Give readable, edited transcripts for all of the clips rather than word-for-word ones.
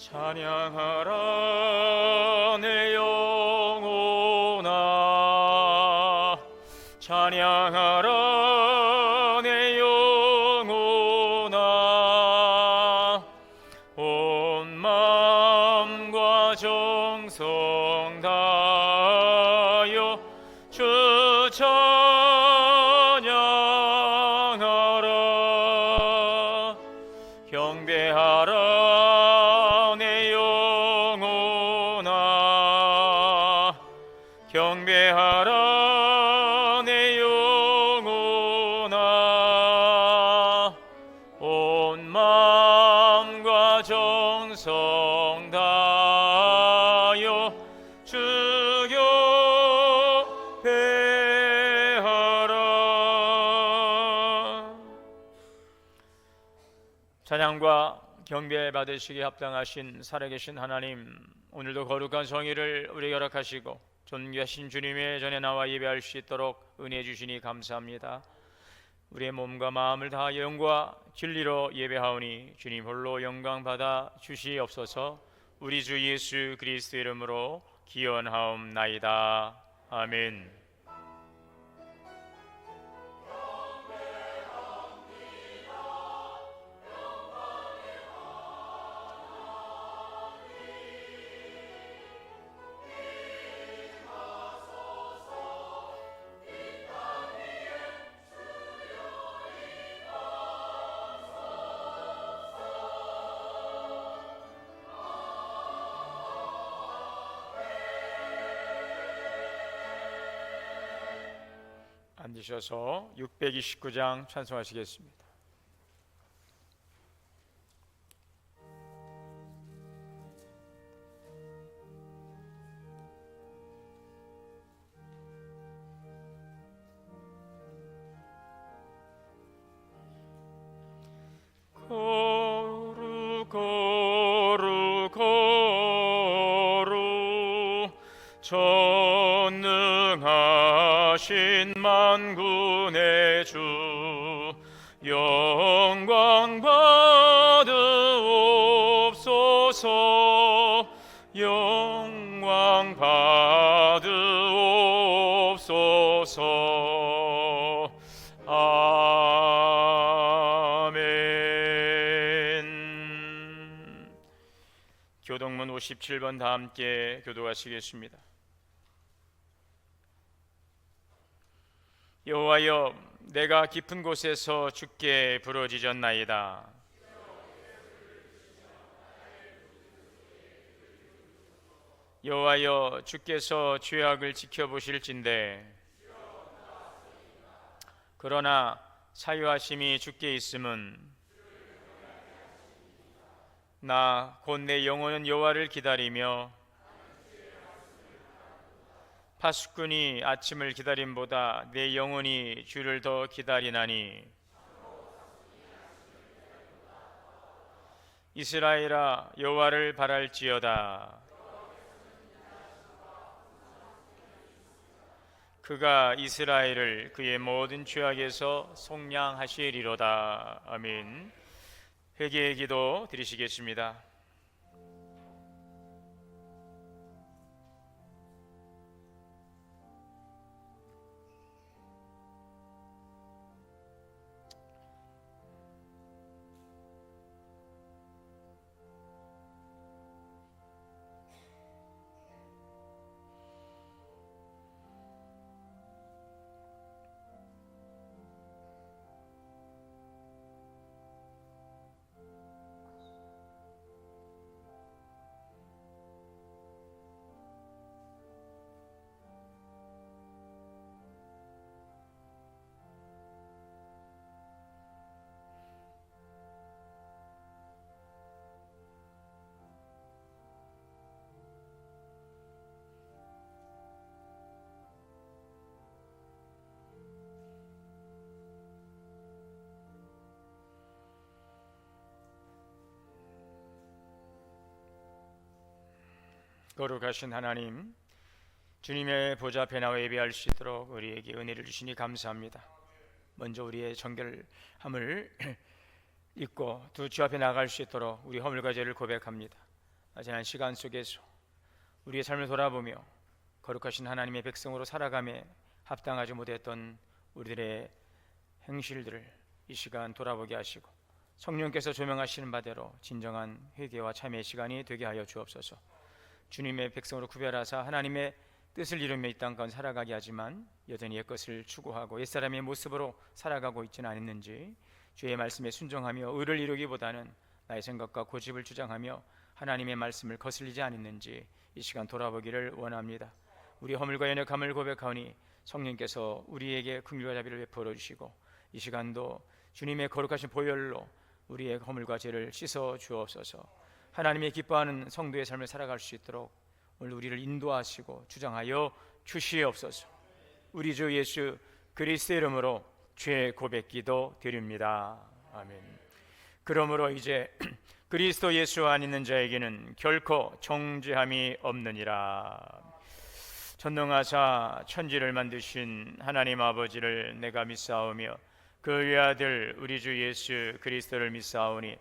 찬양하라 내 영혼아, 찬양하라 내 영혼아. 온 마음과 정성 다하여 주 찬양하라. 경배하라 내 영혼아, 경배하라 내 영혼아. 온 마음과 정성 다하여 주 경배하라. 찬양과 경배 받으시기에 합당하신 살아계신 하나님, 오늘도 거룩한 성의를 우리에게 허락하시고 존귀하신 주님의 전에 나와 예배할 수 있도록 은혜 주시니 감사합니다. 우리의 몸과 마음을 다하여 영과 진리로 예배하오니 주님 홀로 영광 받아 주시옵소서. 우리 주 예수 그리스도 이름으로 기원하옵나이다. 아멘. 앉으셔서 629장 찬송하시겠습니다. 거룩 거룩 거룩 전능하신 만군의 주, 영광 받으옵소서, 영광 받으옵소서. 아멘. 교동문 57번 다 함께 교도하시겠습니다. 여호와여, 내가 깊은 곳에서 주께 부르짖었나이다. 여호와여, 주께서 죄악을 지켜보실진대. 그러나 사유하심이 주께 있음은 나 곧 내 영혼은 여호와를 기다리며 파수꾼이 아침을 기다림보다 내 영혼이 주를 더 기다리나니. 이스라엘아, 여호와를 바랄지어다. 그가 이스라엘을 그의 모든 죄악에서 속량하시리로다. 아멘. 회개의 기도 드리시겠습니다. 거룩하신 하나님, 주님의 보좌 앞에 나와 예배할 수 있도록 우리에게 은혜를 주시니 감사합니다. 먼저 우리의 정결함을 잊고 두 주 앞에 나갈 수 있도록 우리 허물과 죄를 고백합니다. 지난 시간 속에서 우리의 삶을 돌아보며 거룩하신 하나님의 백성으로 살아감에 합당하지 못했던 우리들의 행실들을 이 시간 돌아보게 하시고 성령께서 조명하시는 바대로 진정한 회개와 참회의 시간이 되게 하여 주옵소서. 주님의 백성으로 구별하사 하나님의 뜻을 이루며 이 땅 가운데 살아가게 하지만 여전히 옛것을 추구하고 옛사람의 모습으로 살아가고 있지는 않았는지, 주의 말씀에 순종하며 의를 이루기보다는 나의 생각과 고집을 주장하며 하나님의 말씀을 거슬리지 않았는지 이 시간 돌아보기를 원합니다. 우리 허물과 연약함을 고백하오니 성령께서 우리에게 긍휼과 자비를 베풀어 주시고 이 시간도 주님의 거룩하신 보혈로 우리의 허물과 죄를 씻어 주옵소서. 하나님의 기뻐하는 성도의 삶을 살아갈 수 있도록 오늘 우리를 인도하시고 주장하여 주시옵소서. 우리 주 예수 그리스도의 이름으로 죄 고백기도 드립니다. 아멘. 그러므로 이제 그리스도 예수 안 있는 자에게는 결코 정죄함이 없느니라. 전능하사 천지를 만드신 하나님 아버지를 내가 믿사오며 그 외아들 우리 주 예수 그리스도를 믿사오니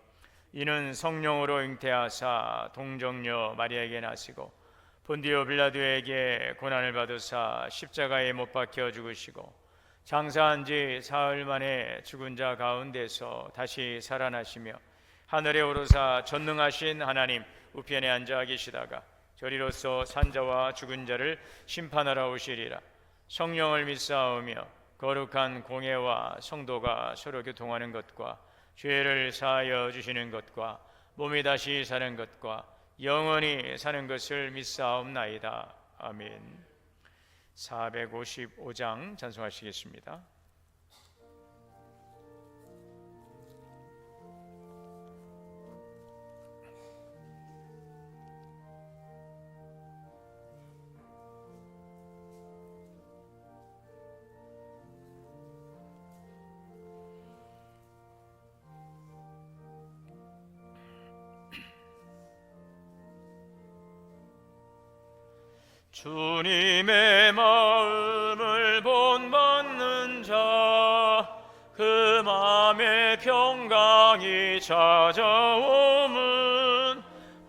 이는 성령으로 잉태하사 동정녀 마리아에게 나시고 본디오 빌라도에게 고난을 받으사 십자가에 못 박혀 죽으시고 장사한 지 사흘 만에 죽은 자 가운데서 다시 살아나시며 하늘에 오르사 전능하신 하나님 우편에 앉아 계시다가 저리로서 산자와 죽은 자를 심판하러 오시리라. 성령을 믿사오며 거룩한 공회와 성도가 서로 교통하는 것과 죄를 사하여 주시는 것과 몸이 다시 사는 것과 영원히 사는 것을 믿사옵나이다. 아멘. 455장 찬송하시겠습니다. 주님의 마음을 본받는 자, 그 마음에 평강이 찾아오면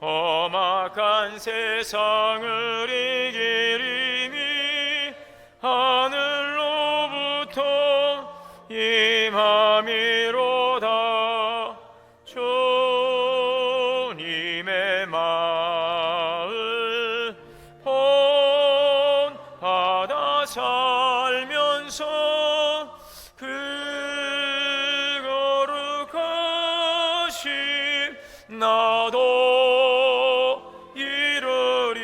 험악한 세상을 이기리니 하늘로부터 임함이로다. 주님의 마음 본받아 살면서 그 거룩하심 나도 이루리.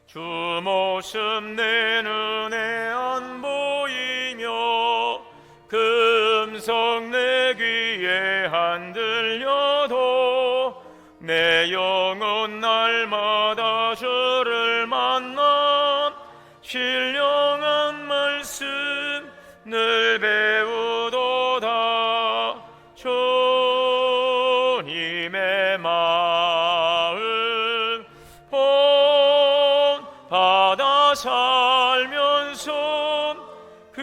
주 모습 내 눈에 안 보이며 그 음성 내 귀에 안 들려도 내 영혼 날마다 주를 만나 신령한 말씀 늘 배우도다. 주님의 마음 본받아 살면서 그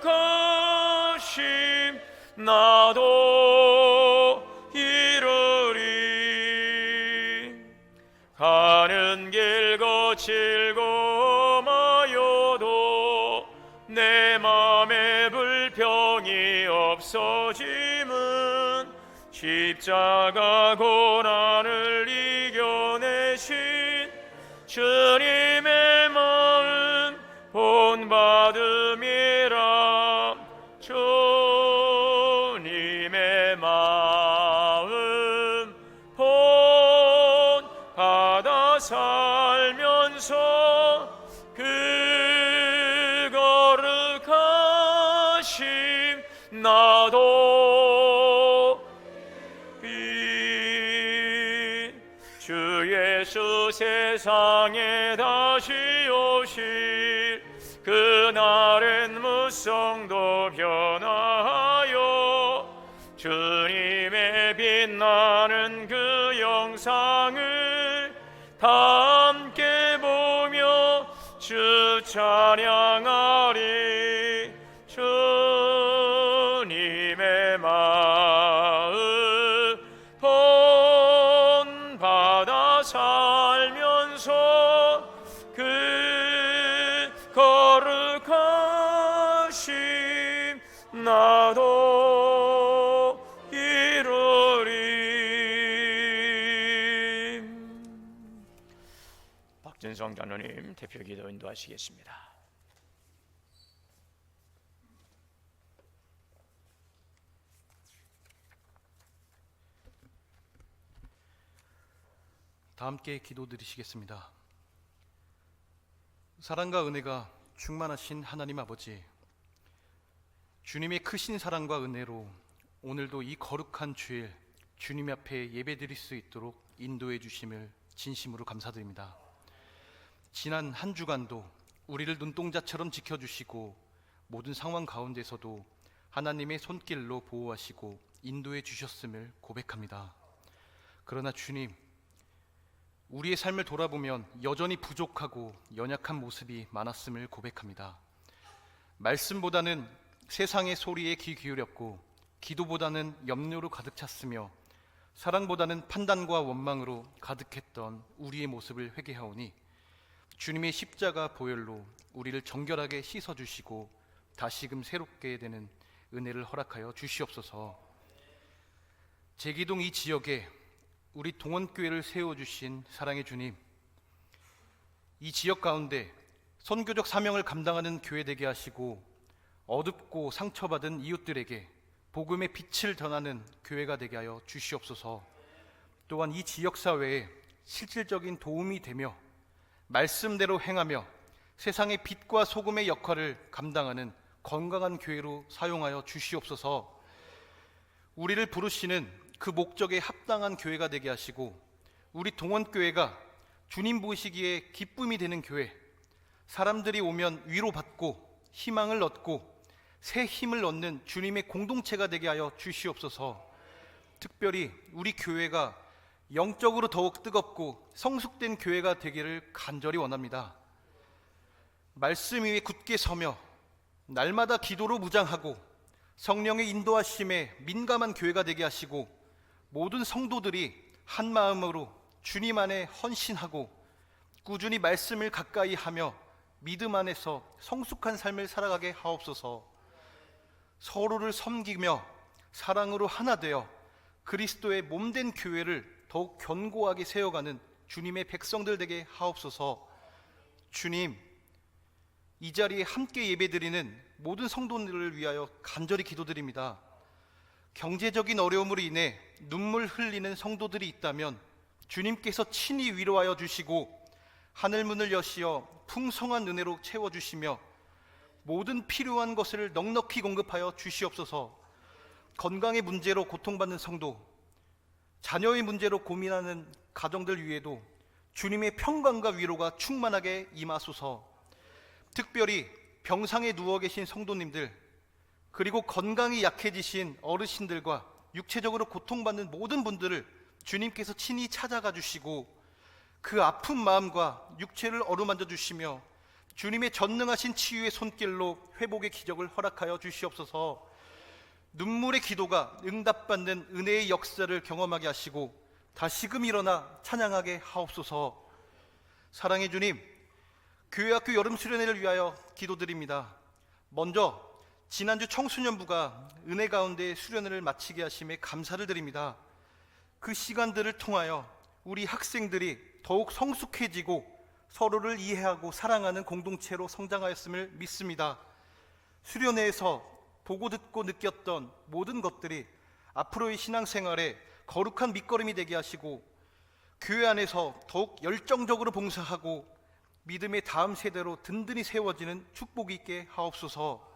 거룩하심 나도 이루리. 가는 길 거칠고 험하여도 내 맘에 불평이 없어짐은 십자가 고난을 이겨내신 주님의 마음 본받음이라. 주님의 마음 본받아 살면서 그 거룩하심 나도 주 예수 세상에 다시 오실 그날엔 무성도 변화하여 주님의 빛나는 그 영상을 다 함께 보며 주 찬양하리. 주님의 마음 거룩하심 나도 이루리. 박진성 장로님 대표 기도 인도하시겠습니다. 다 함께 기도드리시겠습니다. 사랑과 은혜가 충만하신 하나님 아버지, 주님의 크신 사랑과 은혜로 오늘도 이 거룩한 주일 주님 앞에 예배드릴 수 있도록 인도해 주심을 진심으로 감사드립니다. 지난 한 주간도 우리를 눈동자처럼 지켜주시고 모든 상황 가운데서도 하나님의 손길로 보호하시고 인도해 주셨음을 고백합니다. 그러나 주님, 우리의 삶을 돌아보면 여전히 부족하고 연약한 모습이 많았음을 고백합니다. 말씀보다는 세상의 소리에 귀 기울였고, 기도보다는 염려로 가득 찼으며, 사랑보다는 판단과 원망으로 가득했던 우리의 모습을 회개하오니 주님의 십자가 보혈로 우리를 정결하게 씻어주시고 다시금 새롭게 되는 은혜를 허락하여 주시옵소서. 제기동 이 지역에 우리 동원교회를 세워주신 사랑의 주님, 이 지역 가운데 선교적 사명을 감당하는 교회 되게 하시고 어둡고 상처받은 이웃들에게 복음의 빛을 전하는 교회가 되게 하여 주시옵소서. 또한 이 지역사회에 실질적인 도움이 되며 말씀대로 행하며 세상의 빛과 소금의 역할을 감당하는 건강한 교회로 사용하여 주시옵소서. 우리를 부르시는 그 목적에 합당한 교회가 되게 하시고 우리 동원교회가 주님 보시기에 기쁨이 되는 교회, 사람들이 오면 위로받고 희망을 얻고 새 힘을 얻는 주님의 공동체가 되게 하여 주시옵소서. 특별히 우리 교회가 영적으로 더욱 뜨겁고 성숙된 교회가 되기를 간절히 원합니다. 말씀 위에 굳게 서며 날마다 기도로 무장하고 성령의 인도하심에 민감한 교회가 되게 하시고 모든 성도들이 한 마음으로 주님 안에 헌신하고 꾸준히 말씀을 가까이 하며 믿음 안에서 성숙한 삶을 살아가게 하옵소서. 서로를 섬기며 사랑으로 하나 되어 그리스도의 몸된 교회를 더욱 견고하게 세워가는 주님의 백성들 되게 하옵소서. 주님, 이 자리에 함께 예배드리는 모든 성도들을 위하여 간절히 기도드립니다. 경제적인 어려움으로 인해 눈물 흘리는 성도들이 있다면 주님께서 친히 위로하여 주시고 하늘문을 여시어 풍성한 은혜로 채워주시며 모든 필요한 것을 넉넉히 공급하여 주시옵소서. 건강의 문제로 고통받는 성도, 자녀의 문제로 고민하는 가정들 위에도 주님의 평강과 위로가 충만하게 임하소서. 특별히 병상에 누워 계신 성도님들, 그리고 건강이 약해지신 어르신들과 육체적으로 고통받는 모든 분들을 주님께서 친히 찾아가 주시고 그 아픈 마음과 육체를 어루만져 주시며 주님의 전능하신 치유의 손길로 회복의 기적을 허락하여 주시옵소서. 눈물의 기도가 응답받는 은혜의 역사를 경험하게 하시고 다시금 일어나 찬양하게 하옵소서. 사랑의 주님, 교회학교 여름 수련회를 위하여 기도드립니다. 먼저 지난주 청소년부가 은혜 가운데 수련회를 마치게 하심에 감사를 드립니다. 그 시간들을 통하여 우리 학생들이 더욱 성숙해지고 서로를 이해하고 사랑하는 공동체로 성장하였음을 믿습니다. 수련회에서 보고 듣고 느꼈던 모든 것들이 앞으로의 신앙생활에 거룩한 밑거름이 되게 하시고 교회 안에서 더욱 열정적으로 봉사하고 믿음의 다음 세대로 든든히 세워지는 축복이 있게 하옵소서.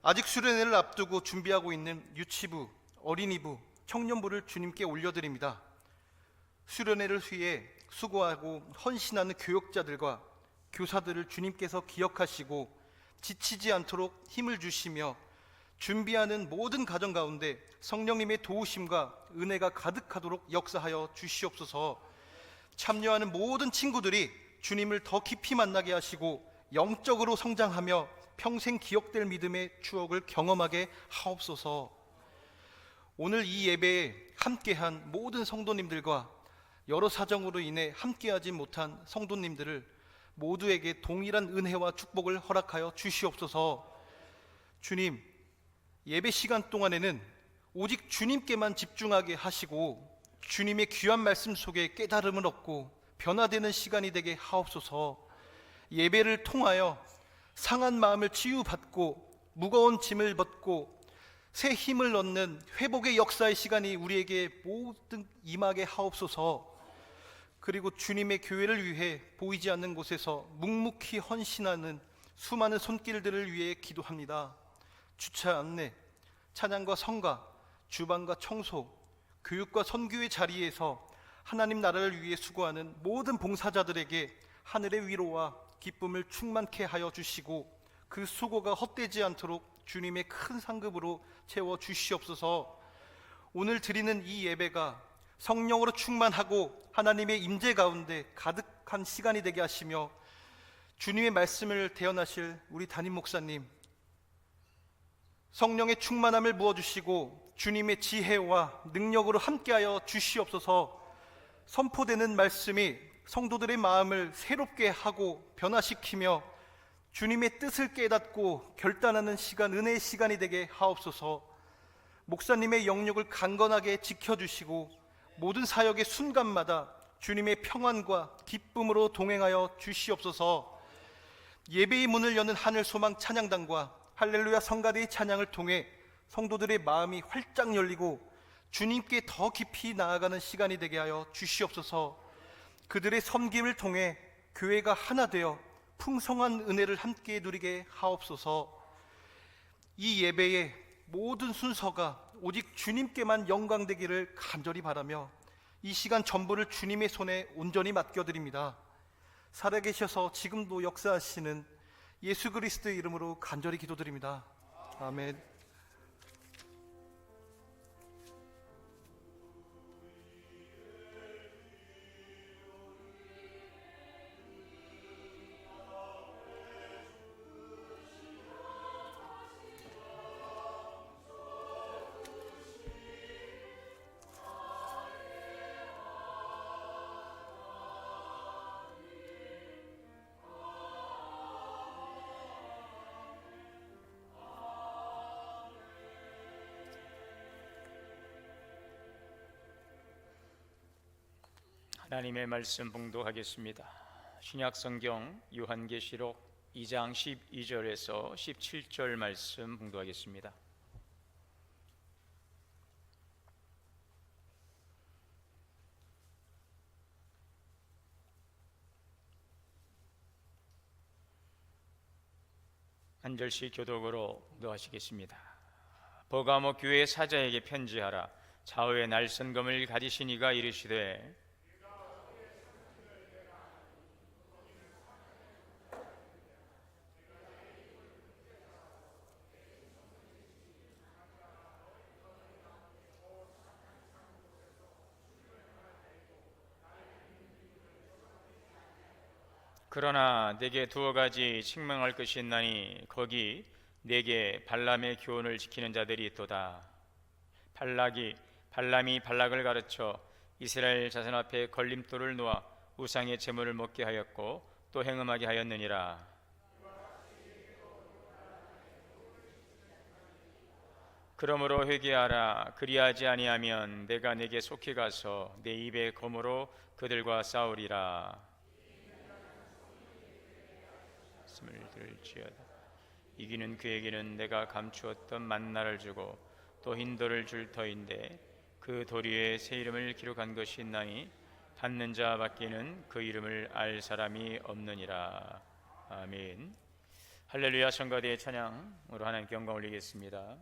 아직 수련회를 앞두고 준비하고 있는 유치부, 어린이부, 청년부를 주님께 올려드립니다. 수련회를 위해 수고하고 헌신하는 교역자들과 교사들을 주님께서 기억하시고 지치지 않도록 힘을 주시며 준비하는 모든 가정 가운데 성령님의 도우심과 은혜가 가득하도록 역사하여 주시옵소서. 참여하는 모든 친구들이 주님을 더 깊이 만나게 하시고 영적으로 성장하며 평생 기억될 믿음의 추억을 경험하게 하옵소서. 오늘 이 예배에 함께한 모든 성도님들과 여러 사정으로 인해 함께하지 못한 성도님들을 모두에게 동일한 은혜와 축복을 허락하여 주시옵소서. 주님, 예배 시간 동안에는 오직 주님께만 집중하게 하시고 주님의 귀한 말씀 속에 깨달음을 얻고 변화되는 시간이 되게 하옵소서. 예배를 통하여 상한 마음을 치유받고 무거운 짐을 벗고 새 힘을 얻는 회복의 역사의 시간이 우리에게 모든 임하게 하옵소서. 그리고 주님의 교회를 위해 보이지 않는 곳에서 묵묵히 헌신하는 수많은 손길들을 위해 기도합니다. 주차 안내, 찬양과 성가, 주방과 청소, 교육과 선교의 자리에서 하나님 나라를 위해 수고하는 모든 봉사자들에게 하늘의 위로와 기쁨을 충만케 하여 주시고 그 수고가 헛되지 않도록 주님의 큰 상급으로 채워 주시옵소서. 오늘 드리는 이 예배가 성령으로 충만하고 하나님의 임재 가운데 가득한 시간이 되게 하시며 주님의 말씀을 대언하실 우리 담임 목사님 성령의 충만함을 부어주시고 주님의 지혜와 능력으로 함께하여 주시옵소서. 선포되는 말씀이 성도들의 마음을 새롭게 하고 변화시키며 주님의 뜻을 깨닫고 결단하는 시간, 은혜의 시간이 되게 하옵소서. 목사님의 영역을 강건하게 지켜주시고 모든 사역의 순간마다 주님의 평안과 기쁨으로 동행하여 주시옵소서. 예배의 문을 여는 하늘소망 찬양단과 할렐루야 성가대의 찬양을 통해 성도들의 마음이 활짝 열리고 주님께 더 깊이 나아가는 시간이 되게 하여 주시옵소서. 그들의 섬김을 통해 교회가 하나 되어 풍성한 은혜를 함께 누리게 하옵소서. 이 예배의 모든 순서가 오직 주님께만 영광되기를 간절히 바라며 이 시간 전부를 주님의 손에 온전히 맡겨드립니다. 살아계셔서 지금도 역사하시는 예수 그리스도의 이름으로 간절히 기도드립니다. 아멘. 하나님의 말씀 봉독하겠습니다. 신약성경 요한계시록 2장 12절에서 17절 말씀 봉독하겠습니다. 한 절씩 교독으로 봉독하시겠습니다. 버가모 교회 사자에게 편지하라. 좌우에 날선 검을 가지신 이가 이르시되 그러나 내게 두어 가지 책망할 것이 있나니 거기 내게 발람의 교훈을 지키는 자들이 있도다. 발람이 발락을 가르쳐 이스라엘 자손 앞에 걸림돌을 놓아 우상의 제물을 먹게 하였고 또 행음하게 하였느니라. 그러므로 회개하라. 그리하지 아니하면 내가 내게 속히 가서 내 입의 검으로 그들과 싸우리라. 말씀을 들을지어다. 이기는 그에게는 내가 감추었던 만나를 주고 또 흰 돌을 줄 터인데 그 돌 위에 새 이름을 기록한 것이 있나니 받는 자 밖에는 그 이름을 알 사람이 없느니라. 아멘. 할렐루야. 성가대의 찬양으로 하나님께 영광 올리겠습니다.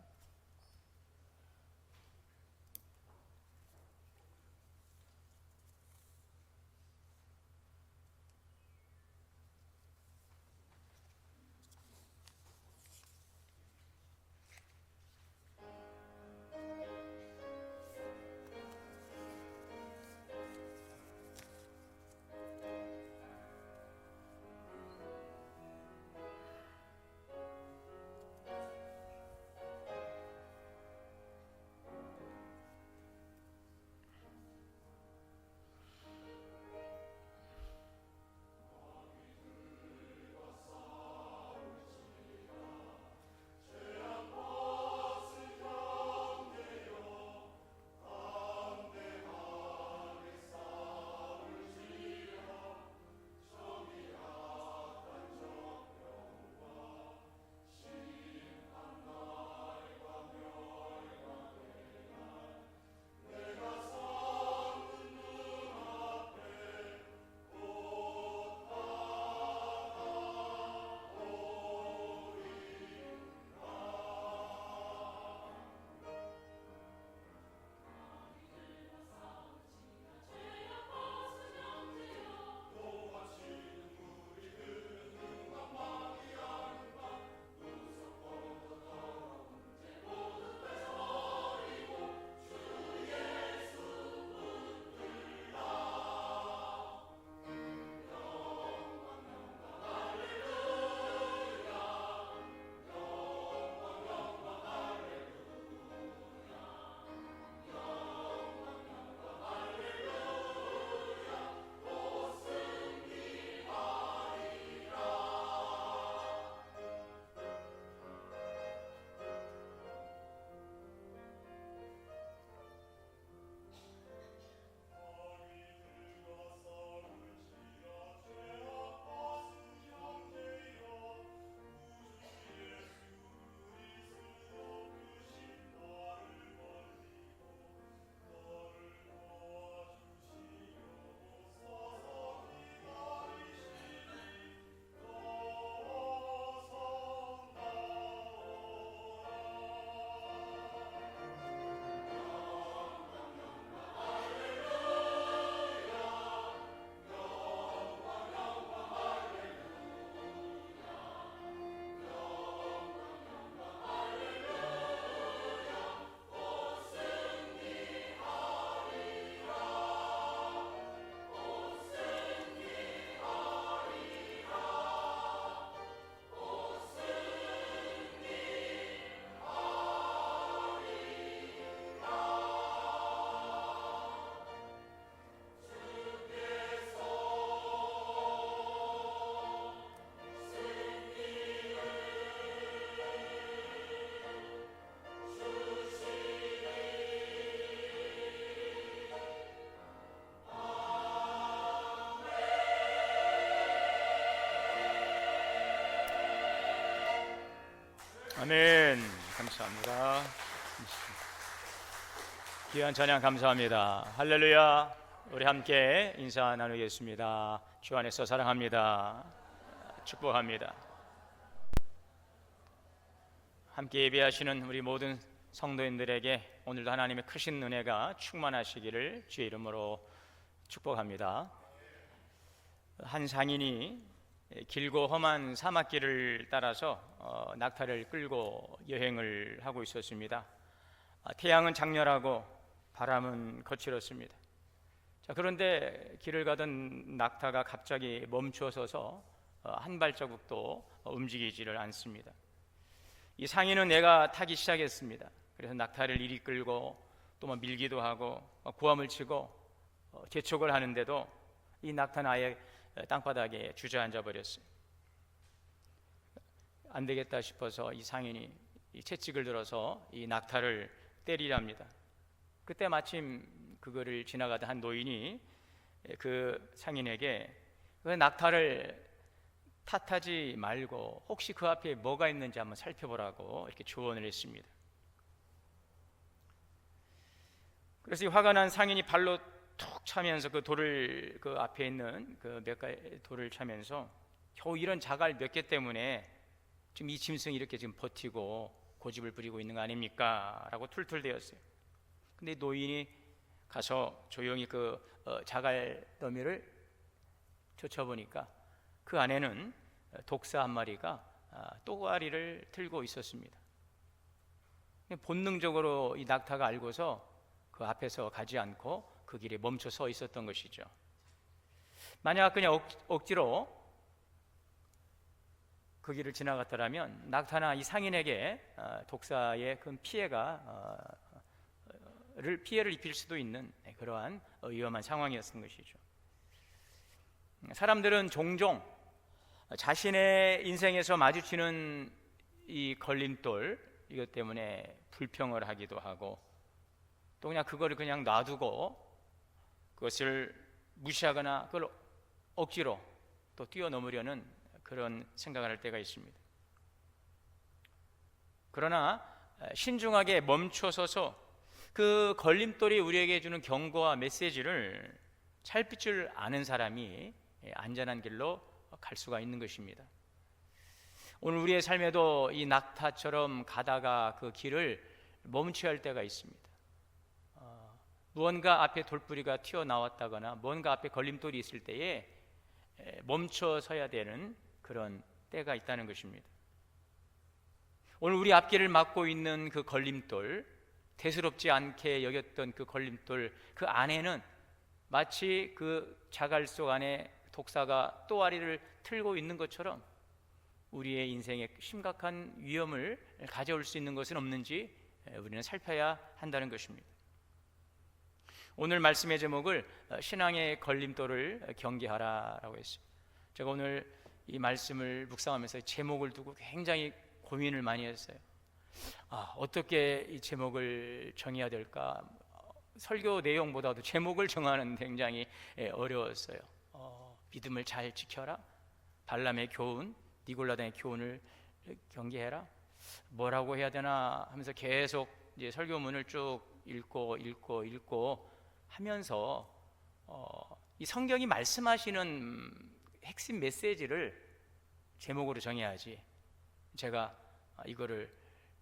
아멘. 감사합니다. 귀한 찬양 감사합니다. 할렐루야. 우리 함께 인사 나누겠습니다. 주 안에서 사랑합니다. 축복합니다. 함께 예배하시는 우리 모든 성도인들에게 오늘도 하나님의 크신 은혜가 충만하시기를 주의 이름으로 축복합니다. 한 상인이 길고 험한 사막길을 따라서 낙타를 끌고 여행을 하고 있었습니다. 태양은 장렬하고 바람은 거칠었습니다. 그런데 길을 가던 낙타가 갑자기 멈춰서서 한 발자국도 움직이지를 않습니다. 이 상인은 내가 타기 시작했습니다. 그래서 낙타를 이리 끌고 또 밀기도 하고 고함을 치고 재촉을 하는데도 이 낙타는 아예 땅바닥에 주저앉아 버렸어요. 안 되겠다 싶어서 이 상인이 이 채찍을 들어서 이 낙타를 때리랍니다. 그때 마침 그거를 지나가던 한 노인이 그 상인에게 그 낙타를 탓하지 말고 혹시 그 앞에 뭐가 있는지 한번 살펴보라고 이렇게 조언을 했습니다. 그래서 이 화가 난 상인이 발로 툭 차면서 그 돌을 그 앞에 있는 그 몇 가지 돌을 차면서 겨우 이런 자갈 몇 개 때문에 지금 이 짐승이 이렇게 지금 버티고 고집을 부리고 있는 거 아닙니까? 라고 툴툴대었어요. 근데 노인이 가서 조용히 그 자갈 더미를 쫓아보니까 그 안에는 독사 한 마리가 또가리를 들고 있었습니다. 본능적으로 이 낙타가 알고서 그 앞에서 가지 않고 그 길에 멈춰 서 있었던 것이죠. 만약 그냥 억지로 그 길을 지나갔더라면 낙타나 이 상인에게 독사의 큰 피해를 입힐 수도 있는 그러한 위험한 상황이었던 것이죠. 사람들은 종종 자신의 인생에서 마주치는 이 걸림돌 이것 때문에 불평을 하기도 하고 또 그냥 그거를 그냥 놔두고 그것을 무시하거나 그걸 억지로 또 뛰어넘으려는 그런 생각을 할 때가 있습니다. 그러나 신중하게 멈춰서서 그 걸림돌이 우리에게 주는 경고와 메시지를 살필 줄 아는 사람이 안전한 길로 갈 수가 있는 것입니다. 오늘 우리의 삶에도 이 낙타처럼 가다가 그 길을 멈춰야 할 때가 있습니다. 무언가 앞에 돌뿌리가 튀어나왔다거나 무언가 앞에 걸림돌이 있을 때에 멈춰 서야 되는 그런 때가 있다는 것입니다. 오늘 우리 앞길을 막고 있는 그 걸림돌, 대수롭지 않게 여겼던 그 걸림돌, 그 안에는 마치 그 자갈 속 안에 독사가 또아리를 틀고 있는 것처럼 우리의 인생에 심각한 위험을 가져올 수 있는 것은 없는지 우리는 살펴야 한다는 것입니다. 오늘 말씀의 제목을 신앙의 걸림돌을 경계하라라고 했어요. 제가 오늘 이 말씀을 묵상하면서 제목을 두고 굉장히 고민을 많이 했어요. 어떻게 이 제목을 정해야 될까? 설교 내용보다도 제목을 정하는 굉장히 어려웠어요. 믿음을 잘 지켜라, 발람의 교훈, 니골라당의 교훈을 경계해라, 뭐라고 해야 되나 하면서 계속 이제 설교문을 쭉 읽고 하면서 이 성경이 말씀하시는 핵심 메시지를 제목으로 정해야지 제가 이거를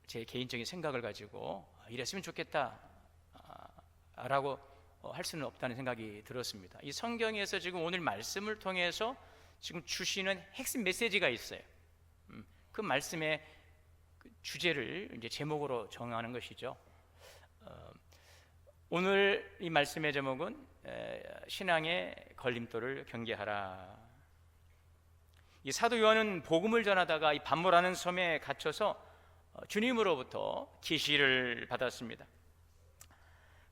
제 개인적인 생각을 가지고 이랬으면 좋겠다 라고 할 수는 없다는 생각이 들었습니다. 이 성경에서 지금 오늘 말씀을 통해서 지금 주시는 핵심 메시지가 있어요. 그 말씀의 주제를 이제 제목으로 정하는 것이죠. 오늘 이 말씀의 제목은 신앙의 걸림돌을 경계하라. 이 사도 요한은 복음을 전하다가 이 반모라는 섬에 갇혀서 주님으로부터 계시를 받았습니다.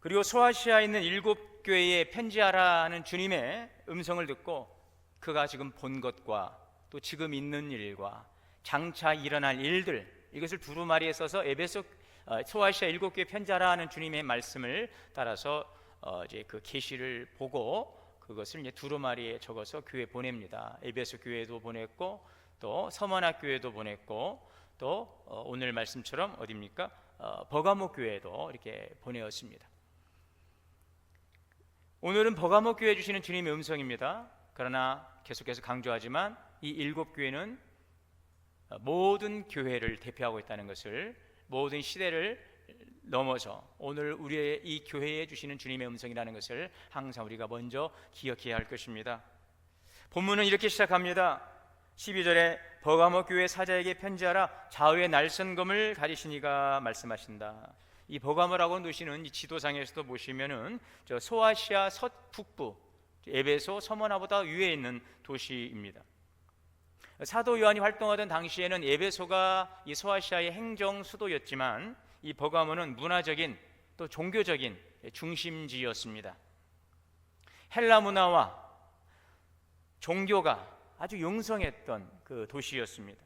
그리고 소아시아에 있는 7교회에 편지하라는 주님의 음성을 듣고 그가 지금 본 것과 또 지금 있는 일과 장차 일어날 일들, 이것을 두루마리에 써서 소아시아 7교회 편지하라는 주님의 말씀을 따라서 이제 그 계시를 보고 그것을 이제 두루마리에 적어서 교회 보냅니다. 에베소 교회도 보냈고 또 서머나 교회도 보냈고 또 오늘 말씀처럼 어디입니까? 버가모 교회에도 이렇게 보내었습니다. 오늘은 버가모 교회에 주시는 주님의 음성입니다. 그러나 계속해서 강조하지만 이 7교회는 모든 교회를 대표하고 있다는 것을, 모든 시대를 넘어서 오늘 우리의 이 교회에 주시는 주님의 음성이라는 것을 항상 우리가 먼저 기억해야 할 것입니다. 본문은 이렇게 시작합니다. 12절에 버가모 교회 사자에게 편지하라, 좌우의 날선검을 가지신 이가 말씀하신다. 이 버가모라고 놓으시는 이 지도상에서도 보시면은 저 소아시아 서북부 에베소 서머나보다 위에 있는 도시입니다. 사도 요한이 활동하던 당시에는 에베소가 이 소아시아의 행정 수도였지만 이 버가모는 문화적인 또 종교적인 중심지였습니다. 헬라 문화와 종교가 아주 용성했던 그 도시였습니다.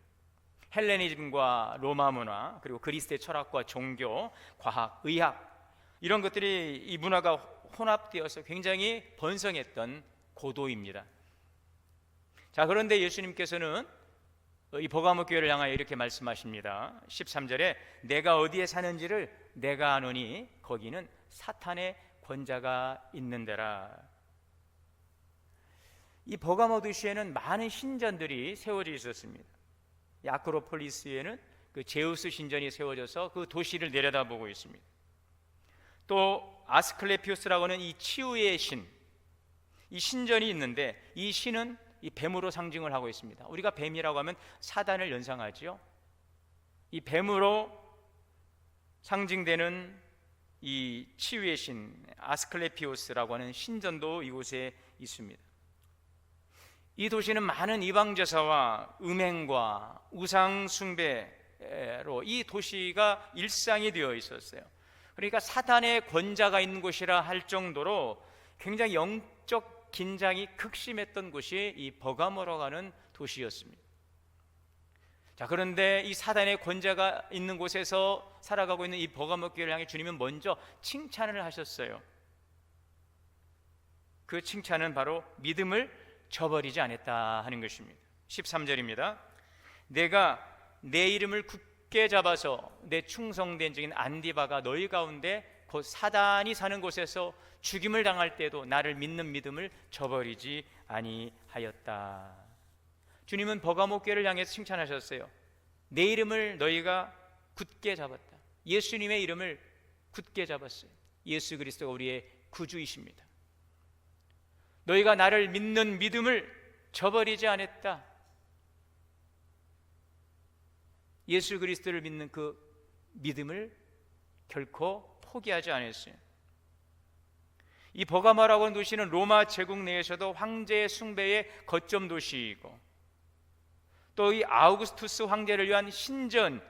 헬레니즘과 로마 문화, 그리고 그리스의 철학과 종교, 과학, 의학, 이런 것들이 이 문화가 혼합되어서 굉장히 번성했던 고도입니다. 자, 그런데 예수님께서는 이 버가모 교회를 향하여 이렇게 말씀하십니다. 13절에 내가 어디에 사는지를 내가 아노니 거기는 사탄의 권자가 있는 데라. 이 버가모 도시에는 많은 신전들이 세워져 있었습니다. 이 아크로폴리스에는 그 제우스 신전이 세워져서 그 도시를 내려다보고 있습니다. 또 아스클레피우스라고 하는 이 치유의 신, 이 신전이 있는데 이 신은 이 뱀으로 상징을 하고 있습니다. 우리가 뱀이라고 하면 사단을 연상하지요. 이 뱀으로 상징되는 이 치유의 신 아스클레피우스라고 하는 신전도 이곳에 있습니다. 이 도시는 많은 이방 제사와 음행과 우상 숭배로 이 도시가 일상이 되어 있었어요. 그러니까 사탄의 권자가 있는 곳이라 할 정도로 굉장히 영적 긴장이 극심했던 곳이 이 버가모라고 하는 도시였습니다. 자, 그런데 이 사단의 권자가 있는 곳에서 살아가고 있는 이 버가모 교회를 향해 주님은 먼저 칭찬을 하셨어요. 그 칭찬은 바로 믿음을 저버리지 않았다 하는 것입니다. 13절입니다. 내가 내 이름을 굳게 잡아서 내 충성된 적인 안디바가 너희 가운데 곧 사단이 사는 곳에서 죽임을 당할 때도 나를 믿는 믿음을 저버리지 아니하였다. 주님은 버가모 교회를 향해서 칭찬하셨어요. 내 이름을 너희가 굳게 잡았다. 예수님의 이름을 굳게 잡았어요. 예수 그리스도가 우리의 구주이십니다. 너희가 나를 믿는 믿음을 저버리지 않았다. 예수 그리스도를 믿는 그 믿음을 결코 포기하지 않았어요. 이 버가모라고 하는 도시는 로마 제국 내에서도 황제 숭배의 거점 도시이고 또 이 아우구스투스 황제를 위한 신전,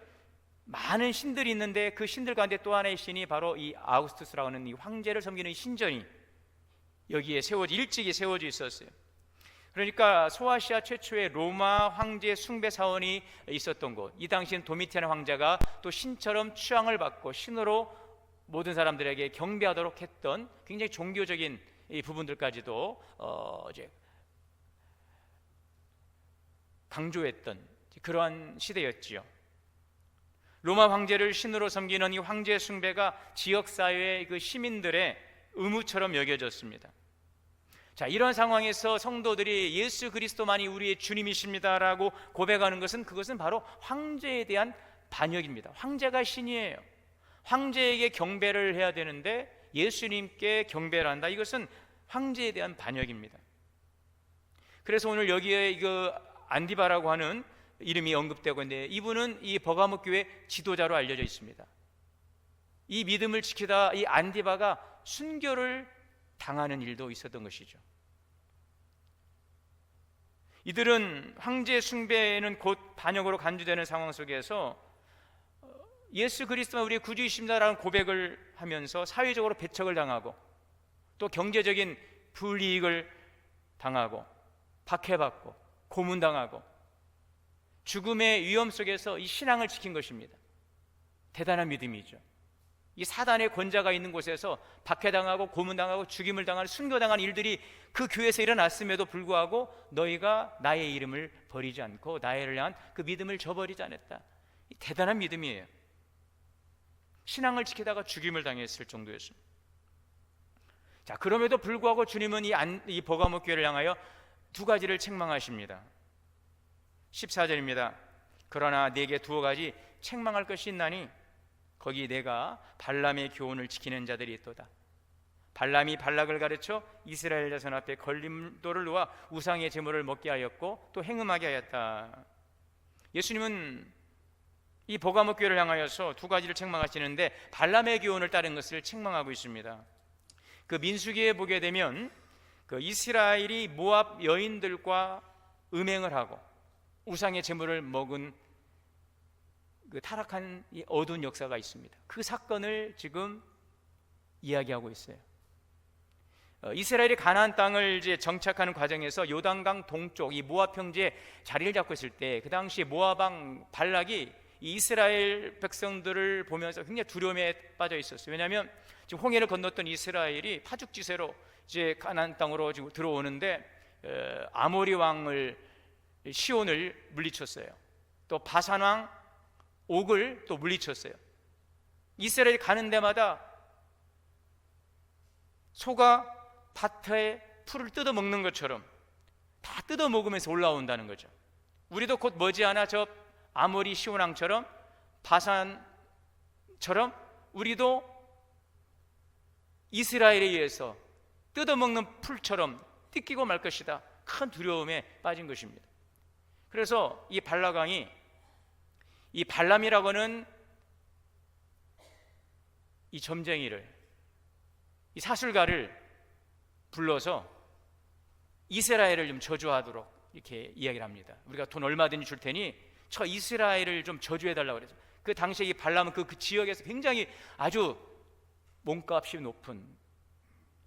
많은 신들이 있는데 그 신들 가운데 또 하나의 신이 바로 이 아우구스투스라고 하는 이 황제를 섬기는 신전이 여기에 일찍이 세워져 있었어요. 그러니까 소아시아 최초의 로마 황제 숭배 사원이 있었던 곳, 이 당시엔 도미티안 황제가 또 신처럼 추앙을 받고 신으로 모든 사람들에게 경배하도록 했던 굉장히 종교적인 이 부분들까지도 이제 강조했던 그러한 시대였지요. 로마 황제를 신으로 섬기는 이 황제 숭배가 지역사회의 그 시민들의 의무처럼 여겨졌습니다. 자, 이런 상황에서 성도들이 예수 그리스도만이 우리의 주님이십니다라고 고백하는 것은 그것은 바로 황제에 대한 반역입니다. 황제가 신이에요. 황제에게 경배를 해야 되는데 예수님께 경배를 한다. 이것은 황제에 대한 반역입니다. 그래서 오늘 여기에 그 안디바라고 하는 이름이 언급되고 있는데 이분은 이 버가모 교회 지도자로 알려져 있습니다. 이 믿음을 지키다 이 안디바가 순교를 당하는 일도 있었던 것이죠. 이들은 황제 숭배에는 곧 반역으로 간주되는 상황 속에서 예수 그리스도가 우리의 구주이십니다라는 고백을 하면서 사회적으로 배척을 당하고 또 경제적인 불이익을 당하고 박해받고 고문당하고 죽음의 위험 속에서 이 신앙을 지킨 것입니다. 대단한 믿음이죠. 이 사단의 권자가 있는 곳에서 박해당하고 고문당하고 죽임을 당하는 순교당한 일들이 그 교회에서 일어났음에도 불구하고 너희가 나의 이름을 버리지 않고 나를 향한 그 믿음을 저버리지 않았다. 대단한 믿음이에요. 신앙을 지키다가 죽임을 당했을 정도였습니다. 자, 그럼에도 불구하고 주님은 이 버가모 교회를 향하여 두 가지를 책망하십니다. 14절입니다. 그러나 네게 두어 가지 책망할 것이 있나니 거기 내가 발람의 교훈을 지키는 자들이 있도다. 발람이 발락을 가르쳐 이스라엘 자손 앞에 걸림돌을 놓아 우상의 제물을 먹게 하였고 또 행음하게 하였다. 예수님은 이 버가모 교회를 향하여서 두 가지를 책망하시는데 발람의 교훈을 따른 것을 책망하고 있습니다. 그 민수기에 보게 되면 그 이스라엘이 모압 여인들과 음행을 하고 우상의 제물을 먹은 그 타락한 이 어두운 역사가 있습니다. 그 사건을 지금 이야기하고 있어요. 이스라엘이 가나안 땅을 이제 정착하는 과정에서 요단강 동쪽 이 모압 평지에 자리를 잡고 있을 때 그 당시 모압 왕 발락이 이 이스라엘 백성들을 보면서 굉장히 두려움에 빠져 있었어요. 왜냐하면 지금 홍해를 건넜던 이스라엘이 파죽지세로 이제 가나안 땅으로 지금 들어오는데 아모리 왕을 시온을 물리쳤어요. 또 바산 왕 옥을 또 물리쳤어요. 이스라엘이 가는 데마다 소가 밭에 풀을 뜯어 먹는 것처럼 다 뜯어 먹으면서 올라온다는 거죠. 우리도 곧 머지않아 저 아모리 시온 왕처럼 바산처럼 우리도 이스라엘에 의해서 뜯어먹는 풀처럼 뜯기고 말 것이다. 큰 두려움에 빠진 것입니다. 그래서 이 발락왕이 이 발람이라고는 이 점쟁이를, 이 사술가를 불러서 이스라엘을 좀 저주하도록 이렇게 이야기를 합니다. 우리가 돈 얼마든지 줄 테니 저 이스라엘을 좀 저주해달라고 그래서 그 당시에 이 발람은 그 지역에서 굉장히 아주 몸값이 높은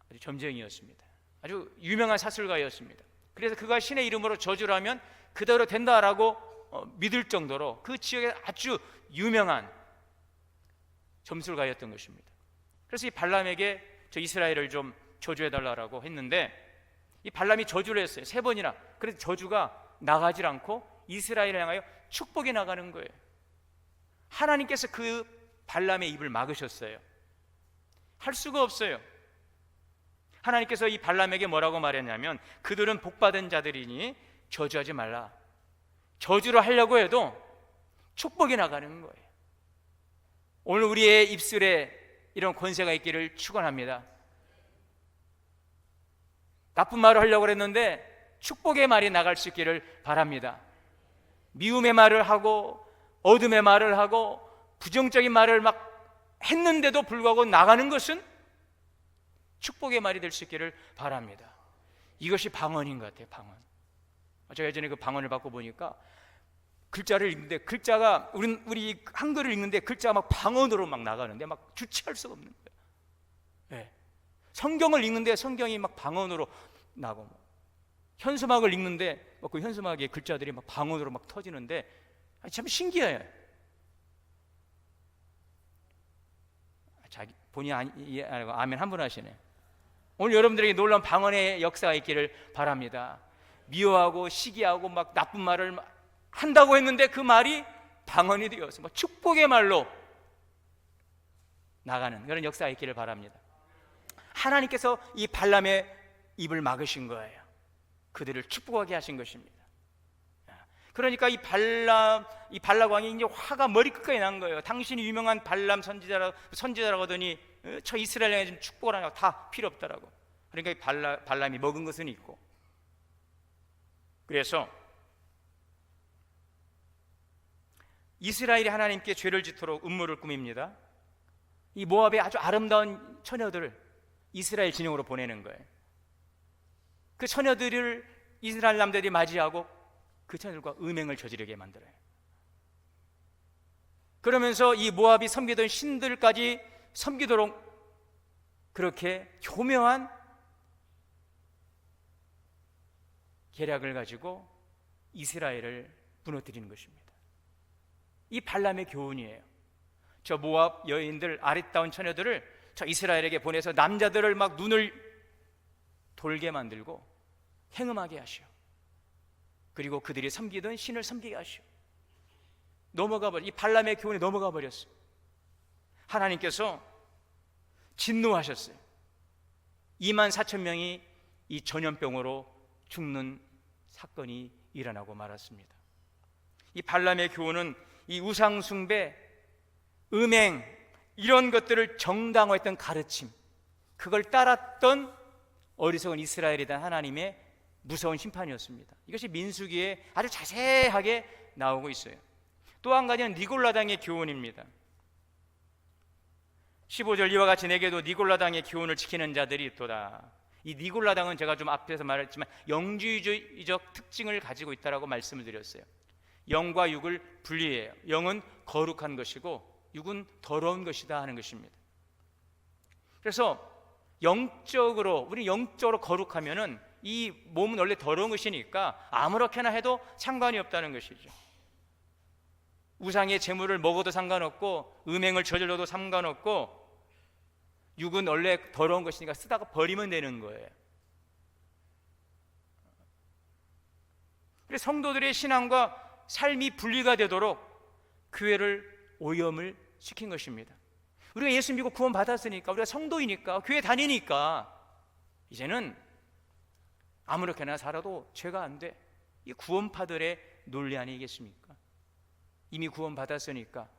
아주 점쟁이였습니다. 아주 유명한 사술가였습니다. 그래서 그가 신의 이름으로 저주를 하면 그대로 된다라고 믿을 정도로 그 지역에 아주 유명한 점술가였던 것입니다. 그래서 이 발람에게 저 이스라엘을 좀 저주해달라고 했는데 이 발람이 저주를 했어요. 3번이나. 그래서 저주가 나가질 않고 이스라엘을 향하여 축복이 나가는 거예요. 하나님께서 그 발람의 입을 막으셨어요. 할 수가 없어요. 하나님께서 이 발람에게 뭐라고 말했냐면 그들은 복받은 자들이니 저주하지 말라. 저주를 하려고 해도 축복이 나가는 거예요. 오늘 우리의 입술에 이런 권세가 있기를 축원합니다. 나쁜 말을 하려고 했는데 축복의 말이 나갈 수 있기를 바랍니다. 미움의 말을 하고 어둠의 말을 하고 부정적인 말을 막 했는데도 불구하고 나가는 것은 축복의 말이 될 수 있기를 바랍니다. 이것이 방언인 것 같아요. 방언. 제가 예전에 그 방언을 받고 보니까 글자를 읽는데 글자가 우리 한글을 읽는데 글자가 막 방언으로 막 나가는데 막 주체할 수가 없는 거예요. 네. 성경을 읽는데 성경이 막 방언으로 나고 현수막을 읽는데 그 현수막의 글자들이 막 방언으로 막 터지는데 참 신기해요. 자기 본인이 아니고 아멘 한 분 하시네. 오늘 여러분들에게 놀라운 방언의 역사가 있기를 바랍니다. 미워하고 시기하고 막 나쁜 말을 한다고 했는데 그 말이 방언이 되어서 막 축복의 말로 나가는 그런 역사가 있기를 바랍니다. 하나님께서 이 발람의 입을 막으신 거예요. 그들을 축복하게 하신 것입니다. 그러니까 이 발락 왕이 이제 화가 머리끝까지 난 거예요. 당신이 유명한 발람 선지자라고 하더니 저 이스라엘에 좀 축복을 하냐고 다 필요 없다라고. 그러니까 이 발람이 먹은 것은 있고. 그래서 이스라엘이 하나님께 죄를 짓도록 음모를 꾸밉니다. 이 모압의 아주 아름다운 처녀들을 이스라엘 진영으로 보내는 거예요. 그 처녀들을 이스라엘 남자들이 맞이하고 그 처녀들과 음행을 저지르게 만들어요. 그러면서 이 모압이 섬기던 신들까지 섬기도록 그렇게 교묘한 계략을 가지고 이스라엘을 무너뜨리는 것입니다. 이 발람의 교훈이에요. 저 모압 여인들 아리따운 처녀들을 저 이스라엘에게 보내서 남자들을 막 눈을 돌게 만들고 행음하게 하시오. 그리고 그들이 섬기던 신을 섬기게 하시오. 이 발람의 교훈에 넘어가 버렸어요. 하나님께서 진노하셨어요. 24,000명이 이 전염병으로 죽는 사건이 일어나고 말았습니다. 이 발람의 교훈은 이 우상숭배, 음행 이런 것들을 정당화했던 가르침, 그걸 따랐던 어리석은 이스라엘에 대한 하나님의 무서운 심판이었습니다. 이것이 민수기에 아주 자세하게 나오고 있어요. 또 한 가지는 니골라당의 교훈입니다. 15절 이와 같이 내게도 니골라당의 교훈을 지키는 자들이 있도다. 이 니골라당은 제가 좀 앞에서 말했지만 영주의적 특징을 가지고 있다라고 말씀을 드렸어요. 영과 육을 분리해요. 영은 거룩한 것이고 육은 더러운 것이다 하는 것입니다. 그래서 우리 영적으로 거룩하면은 이 몸은 원래 더러운 것이니까 아무렇게나 해도 상관이 없다는 것이죠. 우상의 재물을 먹어도 상관없고 음행을 저질러도 상관없고 육은 원래 더러운 것이니까 쓰다가 버리면 되는 거예요. 그래서 성도들의 신앙과 삶이 분리가 되도록 교회를 오염을 시킨 것입니다. 우리가 예수 믿고 구원 받았으니까, 우리가 성도이니까, 교회 다니니까 이제는 아무렇게나 살아도 죄가 안 돼. 이 구원파들의 논리 아니겠습니까? 이미 구원 받았으니까,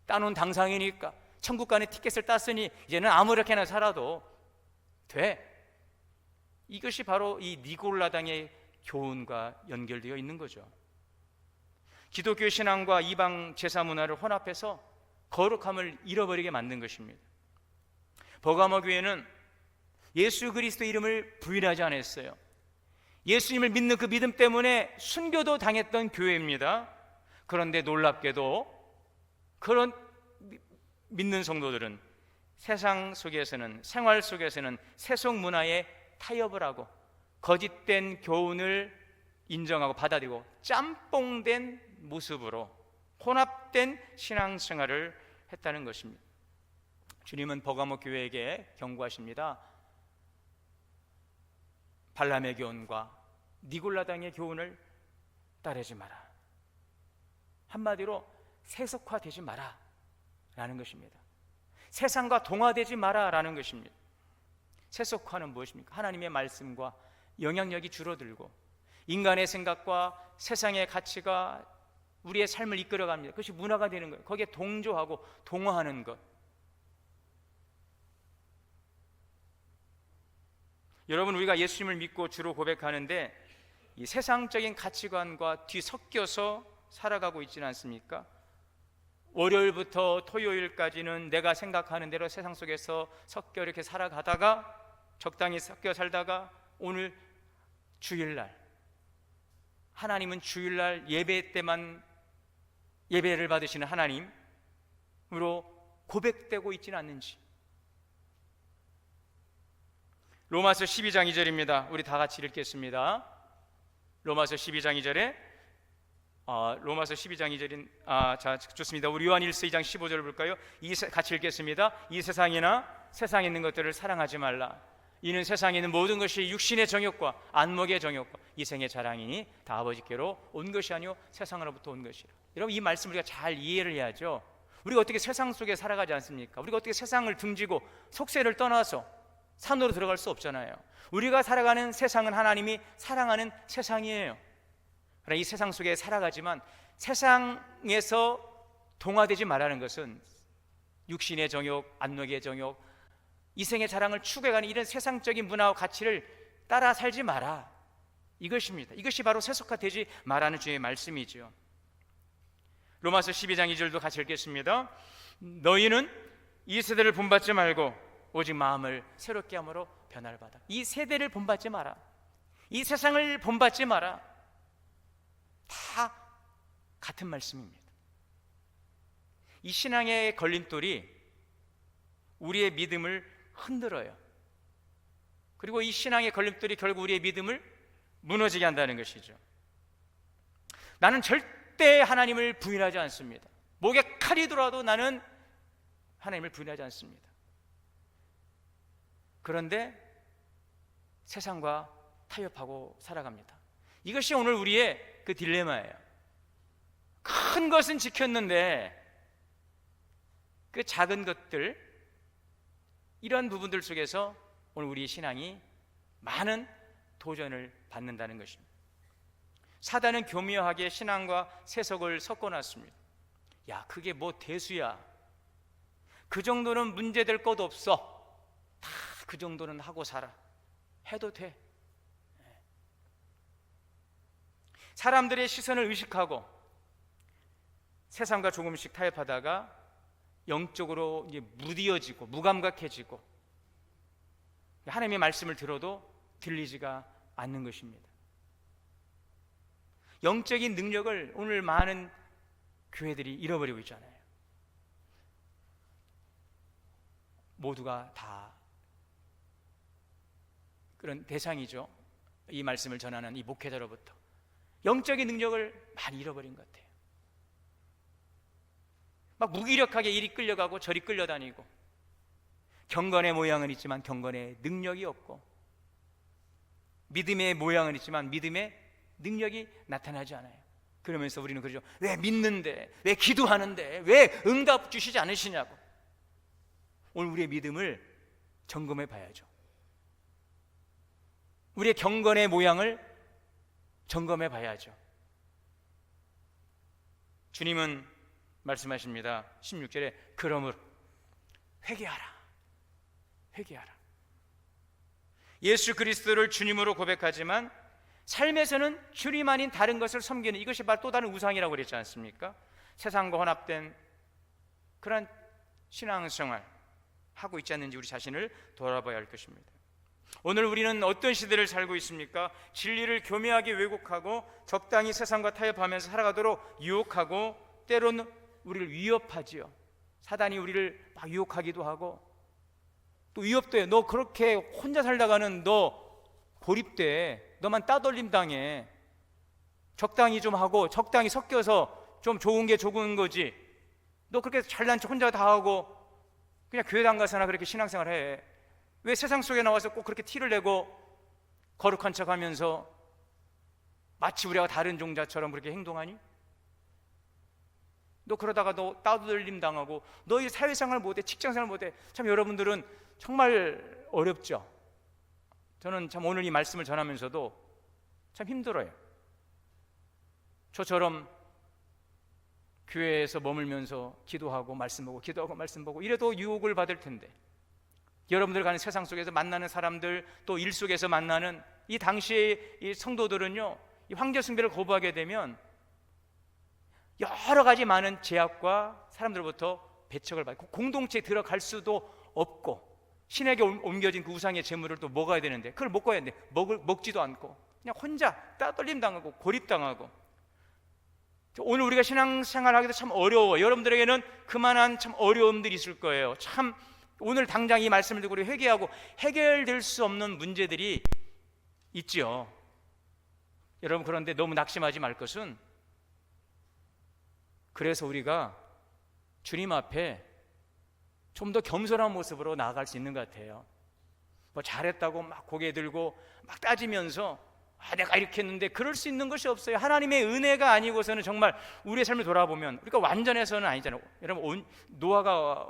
따놓은 당상이니까, 천국 가는 티켓을 땄으니 이제는 아무렇게나 살아도 돼. 이것이 바로 이 니골라당의 교훈과 연결되어 있는 거죠. 기독교 신앙과 이방 제사 문화를 혼합해서 거룩함을 잃어버리게 만든 것입니다. 버가모 교회는 예수 그리스도 이름을 부인하지 않았어요. 예수님을 믿는 그 믿음 때문에 순교도 당했던 교회입니다. 그런데 놀랍게도 그런 믿는 성도들은 세상 속에서는, 생활 속에서는 세속 문화에 타협을 하고 거짓된 교훈을 인정하고 받아들이고 짬뽕된 모습으로 혼합된 신앙생활을 했다는 것입니다. 주님은 버가모 교회에게 경고하십니다. 발람의 교훈과 니골라당의 교훈을 따르지 마라. 한마디로 세속화되지 마라 라는 것입니다. 세상과 동화되지 마라 라는 것입니다. 세속화는 무엇입니까? 하나님의 말씀과 영향력이 줄어들고 인간의 생각과 세상의 가치가 우리의 삶을 이끌어갑니다. 그것이 문화가 되는 거예요. 거기에 동조하고 동화하는 것. 여러분, 우리가 예수님을 믿고 주로 고백하는데 이 세상적인 가치관과 뒤섞여서 살아가고 있지는 않습니까? 월요일부터 토요일까지는 내가 생각하는 대로 세상 속에서 섞여 이렇게 살아가다가 적당히 섞여 살다가 오늘 주일날, 하나님은 주일날 예배 때만 예배를 받으시는 하나님으로 고백되고 있지는 않는지. 로마서 12장 2절입니다. 우리 다 같이 읽겠습니다. 로마서 12장 2절에 로마서 12장 2절인 자, 좋습니다. 우리 요한 1서 2장 15절을 볼까요? 같이 읽겠습니다. 이 세상이나 세상에 있는 것들을 사랑하지 말라. 이는 세상에 있는 모든 것이 육신의 정욕과 안목의 정욕과 이생의 자랑이니 다 아버지께로 온 것이 아니요 세상으로부터 온 것이라. 여러분, 이 말씀 우리가 잘 이해를 해야죠. 우리가 어떻게 세상 속에 살아가지 않습니까? 우리가 어떻게 세상을 등지고 속세를 떠나서 산으로 들어갈 수 없잖아요. 우리가 살아가는 세상은 하나님이 사랑하는 세상이에요. 그러나 이 세상 속에 살아가지만 세상에서 동화되지 말라는 것은 육신의 정욕, 안목의 정욕, 이생의 자랑을 추구해가는 이런 세상적인 문화와 가치를 따라 살지 마라, 이것입니다. 이것이 바로 세속화되지 말라는 주의 말씀이죠. 로마서 12장 2절도 같이 읽겠습니다. 너희는 이 세대를 본받지 말고 오직 마음을 새롭게 함으로 변화를 받아. 이 세대를 본받지 마라, 이 세상을 본받지 마라. 다 같은 말씀입니다. 이 신앙의 걸림돌이 우리의 믿음을 흔들어요. 그리고 이 신앙의 걸림돌이 결국 우리의 믿음을 무너지게 한다는 것이죠. 나는 절대 하나님을 부인하지 않습니다. 목에 칼이 들어와도 나는 하나님을 부인하지 않습니다. 그런데 세상과 타협하고 살아갑니다. 이것이 오늘 우리의 그 딜레마예요. 큰 것은 지켰는데 그 작은 것들, 이런 부분들 속에서 오늘 우리의 신앙이 많은 도전을 받는다는 것입니다. 사단은 교묘하게 신앙과 세속을 섞어놨습니다. 야, 그게 뭐 대수야, 그 정도는 문제될 것 없어, 다 그 정도는 하고 살아, 해도 돼. 사람들의 시선을 의식하고 세상과 조금씩 타협하다가 영적으로 이제 무디어지고 무감각해지고 하나님의 말씀을 들어도 들리지가 않는 것입니다. 영적인 능력을 오늘 많은 교회들이 잃어버리고 있잖아요. 모두가 다 그런 대상이죠. 이 말씀을 전하는 이 목회자로부터 영적인 능력을 많이 잃어버린 것 같아요. 막 무기력하게 이리 끌려가고 저리 끌려다니고, 경건의 모양은 있지만 경건의 능력이 없고, 믿음의 모양은 있지만 믿음의 능력이 나타나지 않아요. 그러면서 우리는 그러죠. 왜 믿는데, 왜 기도하는데, 왜 응답 주시지 않으시냐고. 오늘 우리의 믿음을 점검해 봐야죠. 우리의 경건의 모양을 점검해 봐야죠. 주님은 말씀하십니다. 16절에 그러므로 회개하라, 회개하라. 예수 그리스도를 주님으로 고백하지만 삶에서는 주님 아닌 다른 것을 섬기는, 이것이 바로 또 다른 우상이라고 그랬지 않습니까? 세상과 혼합된 그런 신앙생활 하고 있지 않는지 우리 자신을 돌아봐야 할 것입니다. 오늘 우리는 어떤 시대를 살고 있습니까? 진리를 교묘하게 왜곡하고 적당히 세상과 타협하면서 살아가도록 유혹하고, 때로는 우리를 위협하지요. 사단이 우리를 막 유혹하기도 하고, 또 위협도 해요. 너 그렇게 혼자 살다가는 너 고립돼, 너만 따돌림 당해, 적당히 좀 하고 적당히 섞여서 좀 좋은 게 좋은 거지, 너 그렇게 잘난 척 혼자 다 하고 그냥 교회당 가서나 그렇게 신앙생활 해. 왜 세상 속에 나와서 꼭 그렇게 티를 내고 거룩한 척 하면서 마치 우리가 다른 종자처럼 그렇게 행동하니? 너 그러다가 너 따돌림 당하고 너 이 사회생활 못해, 직장생활 못해. 참 여러분들은 정말 어렵죠. 저는 참 오늘 이 말씀을 전하면서도 참 힘들어요. 저처럼 교회에서 머물면서 기도하고 말씀 보고 기도하고 말씀 보고 이래도 유혹을 받을 텐데, 여러분들 가는 세상 속에서 만나는 사람들, 또 일 속에서 만나는 이 당시의 이 성도들은요, 이 황제 숭배를 거부하게 되면 여러 가지 많은 제약과 사람들로부터 배척을 받고 공동체에 들어갈 수도 없고, 신에게 옮겨진 그 우상의 재물을 또 먹어야 되는데 그걸 못 먹어야 되는데 먹지도 않고 그냥 혼자 따돌림 당하고 고립당하고. 오늘 우리가 신앙생활하기도 참 어려워. 여러분들에게는 그만한 참 어려움들이 있을 거예요. 참 오늘 당장 이 말씀을 듣고 우리 회개하고 해결될 수 없는 문제들이 있지요. 여러분, 그런데 너무 낙심하지 말 것은, 그래서 우리가 주님 앞에 좀 더 겸손한 모습으로 나아갈 수 있는 것 같아요. 뭐 잘했다고 막 고개 들고 막 따지면서 내가 이렇게 했는데, 그럴 수 있는 것이 없어요. 하나님의 은혜가 아니고서는 정말 우리의 삶을 돌아보면 우리가 완전해서는 아니잖아요. 여러분, 노아가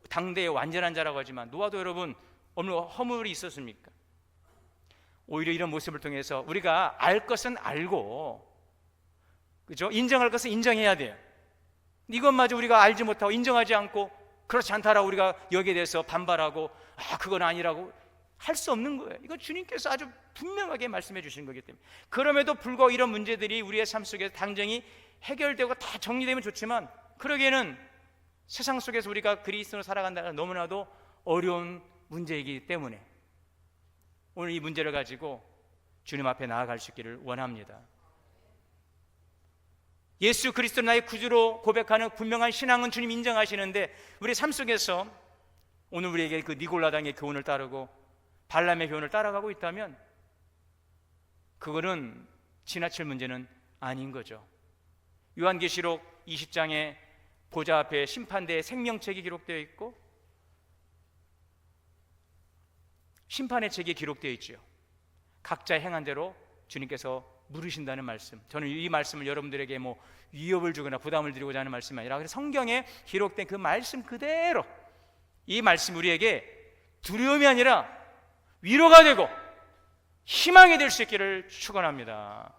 당대의 완전한 자라고 하지만 노아도 여러분 어느 허물이 있었습니까? 오히려 이런 모습을 통해서 우리가 알 것은 알고, 그죠? 인정할 것은 인정해야 돼요. 이것마저 우리가 알지 못하고 인정하지 않고 그렇지 않다라고 우리가 여기에 대해서 반발하고 그건 아니라고 할 수 없는 거예요. 이건 주님께서 아주 분명하게 말씀해 주신 거기 때문에. 그럼에도 불구하고 이런 문제들이 우리의 삶 속에서 당장이 해결되고 다 정리되면 좋지만, 그러기에는 세상 속에서 우리가 그리스도로 살아간다는 너무나도 어려운 문제이기 때문에 오늘 이 문제를 가지고 주님 앞에 나아갈 수 있기를 원합니다. 예수 그리스도 나의 구주로 고백하는 분명한 신앙은 주님 인정하시는데, 우리 삶 속에서 오늘 우리에게 그 니골라당의 교훈을 따르고 발람의 교훈을 따라가고 있다면 그거는 지나칠 문제는 아닌 거죠. 요한계시록 20장에 보좌 앞에 심판대의 생명책이 기록되어 있고 심판의 책이 기록되어 있지요. 각자 행한 대로 주님께서 물으신다는 말씀. 저는 이 말씀을 여러분들에게 뭐 위협을 주거나 부담을 드리고자 하는 말씀이 아니라 성경에 기록된 그 말씀 그대로, 이 말씀 우리에게 두려움이 아니라 위로가 되고 희망이 될 수 있기를 축원합니다.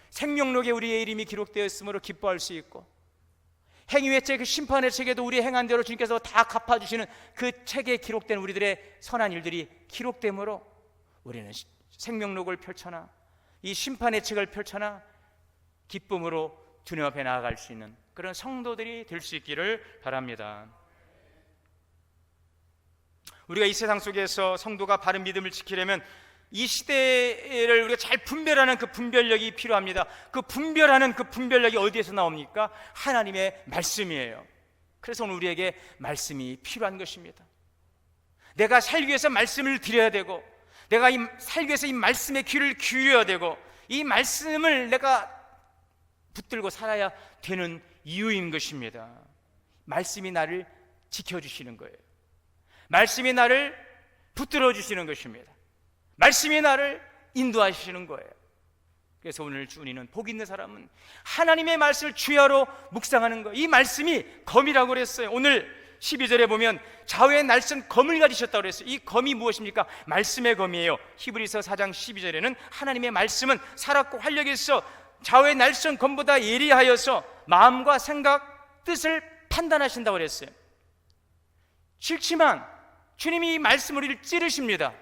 생명록에 우리의 이름이 기록되었으므로 기뻐할 수 있고, 행위의 책, 그 심판의 책에도 우리 행한 대로 주님께서 다 갚아주시는 그 책에 기록된 우리들의 선한 일들이 기록되므로 우리는 생명록을 펼쳐나 이 심판의 책을 펼쳐나 기쁨으로 주님 앞에 나아갈 수 있는 그런 성도들이 될 수 있기를 바랍니다. 우리가 이 세상 속에서 성도가 바른 믿음을 지키려면 이 시대를 우리가 잘 분별하는 그 분별력이 필요합니다. 그 분별하는 그 분별력이 어디에서 나옵니까? 하나님의 말씀이에요. 그래서 오늘 우리에게 말씀이 필요한 것입니다. 내가 살기 위해서 말씀을 드려야 되고, 내가 살기 위해서 이 말씀에 귀를 기울여야 되고, 이 말씀을 내가 붙들고 살아야 되는 이유인 것입니다. 말씀이 나를 지켜주시는 거예요. 말씀이 나를 붙들어 주시는 것입니다. 말씀이 나를 인도하시는 거예요. 그래서 오늘 주님은 복 있는 사람은 하나님의 말씀을 주야로 묵상하는 거예요. 이 말씀이 검이라고 그랬어요. 오늘 12절에 보면 좌우에 날선 검을 가지셨다고 그랬어요. 이 검이 무엇입니까? 말씀의 검이에요. 히브리서 4장 12절에는 하나님의 말씀은 살았고 활력이 있어 좌우의 날선 검보다 예리하여서 마음과 생각, 뜻을 판단하신다고 그랬어요. 싫지만 주님이 이 말씀을 우리를 찌르십니다.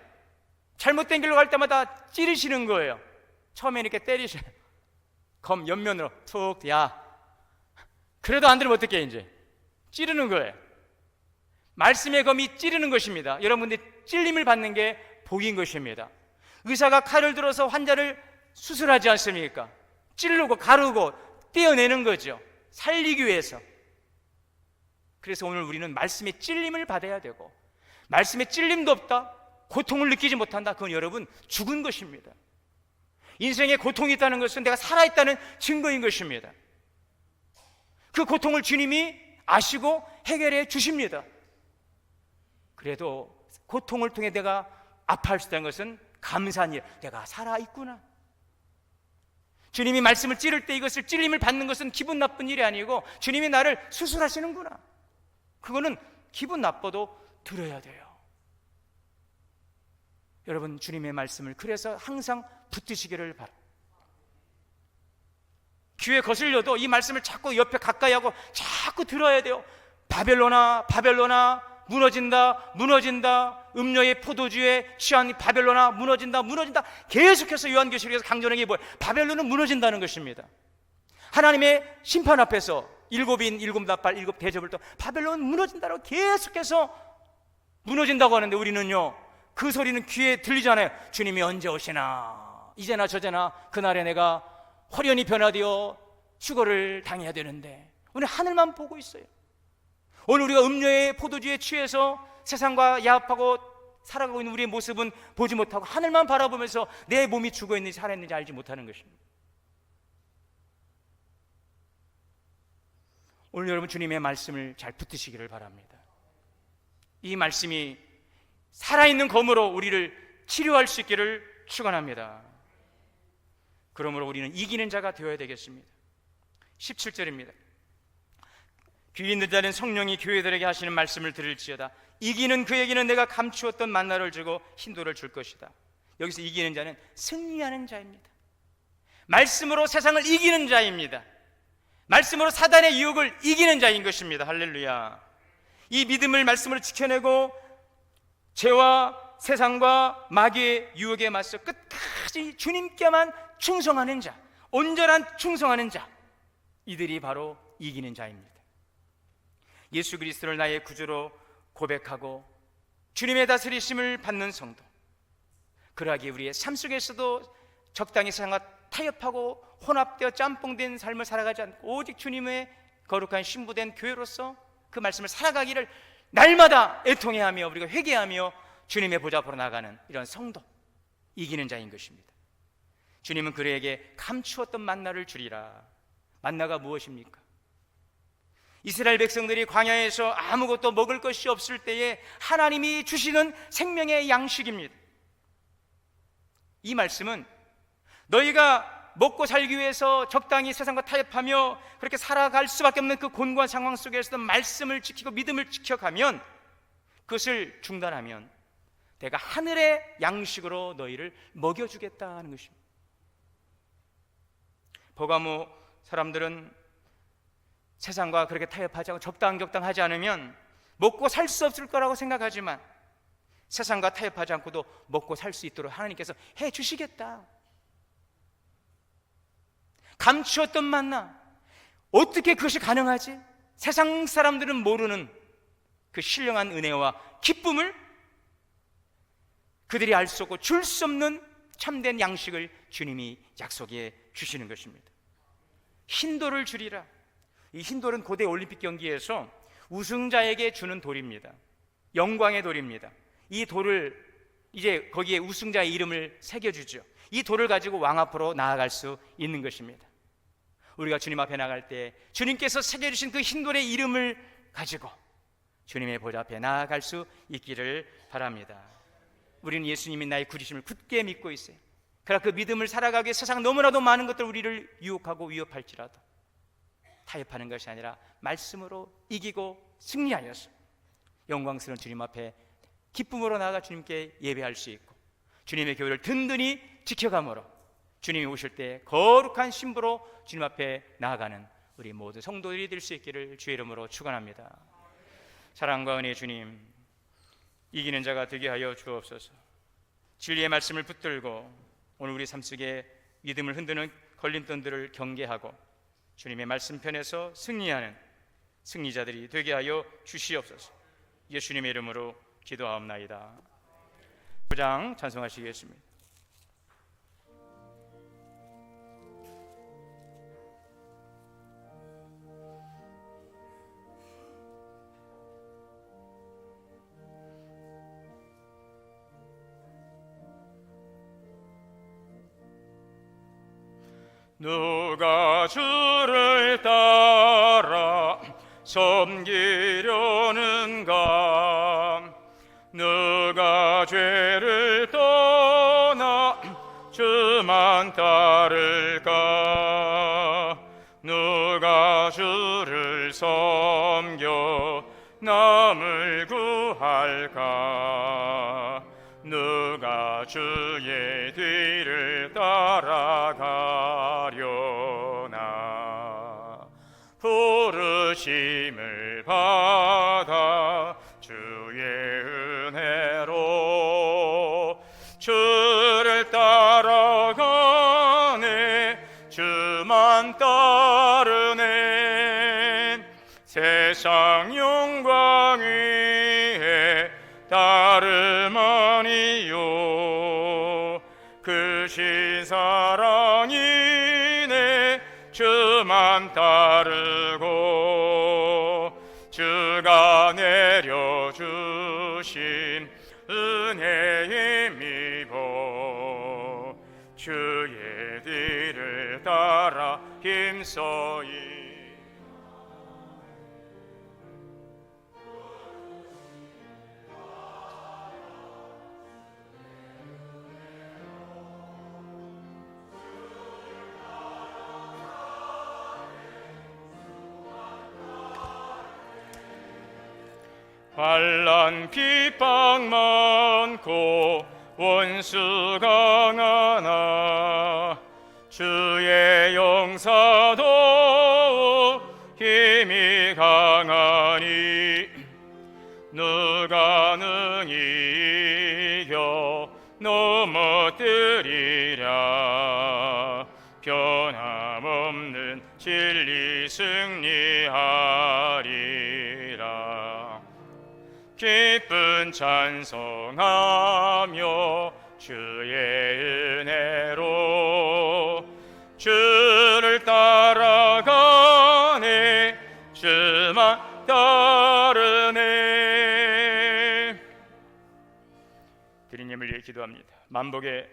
잘못된 길로 갈 때마다 찌르시는 거예요. 처음에 이렇게 때리셔요. 검 옆면으로 툭, 야, 그래도 안 들으면 어떡해? 이제 찌르는 거예요. 말씀의 검이 찌르는 것입니다. 여러분들이 찔림을 받는 게 복인 것입니다. 의사가 칼을 들어서 환자를 수술하지 않습니까? 찌르고 가르고 떼어내는 거죠. 살리기 위해서. 그래서 오늘 우리는 말씀의 찔림을 받아야 되고, 말씀의 찔림도 없다, 고통을 느끼지 못한다, 그건 여러분 죽은 것입니다. 인생에 고통이 있다는 것은 내가 살아있다는 증거인 것입니다. 그 고통을 주님이 아시고 해결해 주십니다. 그래도 고통을 통해 내가 아파할 수 있다는 것은 감사한 일, 내가 살아있구나. 주님이 말씀을 찌를 때 이것을 찔림을 받는 것은 기분 나쁜 일이 아니고 주님이 나를 수술하시는구나, 그거는 기분 나빠도 들어야 돼요. 여러분, 주님의 말씀을 그래서 항상 붙드시기를 바랍니다. 귀에 거슬려도 이 말씀을 자꾸 옆에 가까이 하고 자꾸 들어야 돼요. 바벨로나, 바벨로나, 무너진다, 무너진다. 음료의 포도주에 취한 바벨로나, 무너진다, 무너진다. 계속해서 요한계시록에서 강조하는 게 뭐예요? 바벨론은 무너진다는 것입니다. 하나님의 심판 앞에서 일곱 인, 일곱 나팔, 일곱 대접을 또 바벨론은 무너진다고 계속해서 무너진다고 하는데 우리는요, 그 소리는 귀에 들리잖아요. 주님이 언제 오시나, 이제나 저제나 그날에 내가 홀연히 변화되어 휴거를 당해야 되는데 오늘 하늘만 보고 있어요. 오늘 우리가 음료의 포도주에 취해서 세상과 야합하고 살아가고 있는 우리의 모습은 보지 못하고 하늘만 바라보면서 내 몸이 죽어있는지 살아있는지 알지 못하는 것입니다. 오늘 여러분, 주님의 말씀을 잘 붙드시기를 바랍니다. 이 말씀이 살아있는 검으로 우리를 치료할 수 있기를 축원합니다. 그러므로 우리는 이기는 자가 되어야 되겠습니다. 17절입니다. 귀 있는 자는 성령이 교회들에게 하시는 말씀을 들을지어다. 이기는 그에게는 내가 감추었던 만나를 주고 hin도를 줄 것이다. 여기서 이기는 자는 승리하는 자입니다. 말씀으로 세상을 이기는 자입니다. 말씀으로 사단의 유혹을 이기는 자인 것입니다. 할렐루야. 이 믿음을 말씀으로 지켜내고 죄와 세상과 마귀의 유혹에 맞서 끝까지 주님께만 충성하는 자, 온전한 충성하는 자, 이들이 바로 이기는 자입니다. 예수 그리스도를 나의 구주로 고백하고 주님의 다스리심을 받는 성도, 그러하기에 우리의 삶 속에서도 적당히 세상과 타협하고 혼합되어 짬뽕된 삶을 살아가지 않고 오직 주님의 거룩한 신부된 교회로서 그 말씀을 살아가기를 날마다 애통해하며 우리가 회개하며 주님의 보좌 앞으로 나가는 이런 성도, 이기는 자인 것입니다. 주님은 그에게 감추었던 만나를 주리라. 만나가 무엇입니까? 이스라엘 백성들이 광야에서 아무것도 먹을 것이 없을 때에 하나님이 주시는 생명의 양식입니다. 이 말씀은 너희가 먹고 살기 위해서 적당히 세상과 타협하며 그렇게 살아갈 수밖에 없는 그 곤고한 상황 속에서도 말씀을 지키고 믿음을 지켜가면, 그것을 중단하면 내가 하늘의 양식으로 너희를 먹여주겠다는 것입니다. 버가모 사람들은 세상과 그렇게 타협하지 않고 적당하지 않으면 먹고 살 수 없을 거라고 생각하지만, 세상과 타협하지 않고도 먹고 살 수 있도록 하나님께서 해 주시겠다. 감추었던 만나, 어떻게 그것이 가능하지? 세상 사람들은 모르는 그 신령한 은혜와 기쁨을 그들이 알 수 없고 줄 수 없는 참된 양식을 주님이 약속해 주시는 것입니다. 흰돌을 주리라. 이 흰돌은 고대 올림픽 경기에서 우승자에게 주는 돌입니다. 영광의 돌입니다. 이 돌을 이제 거기에 우승자의 이름을 새겨주죠. 이 돌을 가지고 왕 앞으로 나아갈 수 있는 것입니다. 우리가 주님 앞에 나갈 때 주님께서 새겨주신 그 흰돌의 이름을 가지고 주님의 보좌 앞에 나아갈 수 있기를 바랍니다. 우리는 예수님이 나의 구주심을 굳게 믿고 있어요. 그러나 그 믿음을 살아가기 위해 세상 너무나도 많은 것들 우리를 유혹하고 위협할지라도 타협하는 것이 아니라 말씀으로 이기고 승리하여서 영광스러운 주님 앞에 기쁨으로 나아가 주님께 예배할 수 있고, 주님의 교회를 든든히 지켜가므로 주님이 오실 때 거룩한 신부로 주님 앞에 나아가는 우리 모두 성도들이 될 수 있기를 주의 이름으로 축원합니다. 사랑과 은혜의 주님, 이기는 자가 되게 하여 주옵소서. 진리의 말씀을 붙들고 오늘 우리 삶 속에 믿음을 흔드는 걸림돌들을 경계하고 주님의 말씀편에서 승리하는 승리자들이 되게 하여 주시옵소서. 예수님의 이름으로 기도하옵나이다. 9장 찬송하시겠습니다. 누가 주를 따라 섬기려는가? 누가 죄를 떠나 주만 따를까? 누가 주를 섬겨 남을 구할까? 누가 주의 뒤를 따라가려나? 부르심을 받아 주의 은혜로 주를 따라가네. 주만 따르네. 세상 영광 위에 다름 아니요. 크신 사랑이네. 주만 따르고 주가 내려주신 은혜의 미보 주의 뒤를 따라 힘써이 환난 핍박 많고 원수 강하나 주의 용사도 힘이 강하니 누가 능히 이겨 넘어뜨리랴. 변함없는 진리 승리하리라. 기쁜 찬송하며 주의 은혜로 주를 따라가네. 주만 따르네. 주님을 위해 기도합니다. 만복의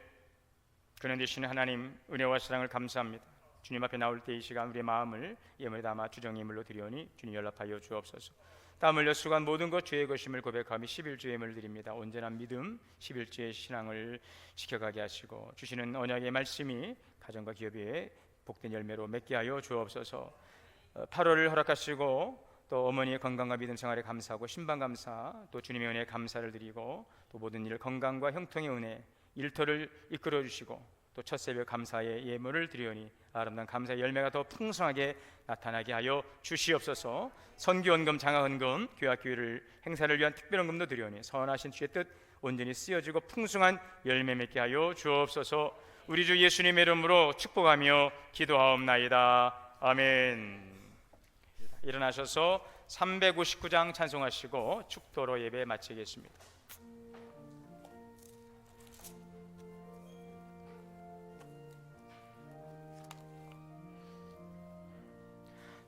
근원 되시는 하나님, 은혜와 사랑을 감사합니다. 주님 앞에 나올 때 이 시간 우리의 마음을 예물에 담아 주정예물로 드리오니 주님 연락하여 주옵소서. 땀 흘려 수고한 모든 것 주의 것임을 고백하며 11주의 예물을 드립니다. 온전한 믿음 11주의 신앙을 지켜가게 하시고 주시는 언약의 말씀이 가정과 기업에 복된 열매로 맺게 하여 주옵소서. 8월을 허락하시고 또 어머니의 건강과 믿음 생활에 감사하고 신방 감사, 또 주님의 은혜에 감사를 드리고 또 모든 일 건강과 형통의 은혜, 일터를 이끌어 주시고 또 첫 새벽 감사의 예물을 드리오니 아름다운 감사의 열매가 더 풍성하게 나타나게 하여 주시옵소서. 선교헌금, 장학헌금, 교회를 행사를 위한 특별헌금도 드리오니 선하신 주의 뜻 온전히 쓰여지고 풍성한 열매 맺게 하여 주옵소서. 우리 주 예수님의 이름으로 축복하며 기도하옵나이다. 아멘. 일어나셔서 359장 찬송하시고 축도로 예배 마치겠습니다.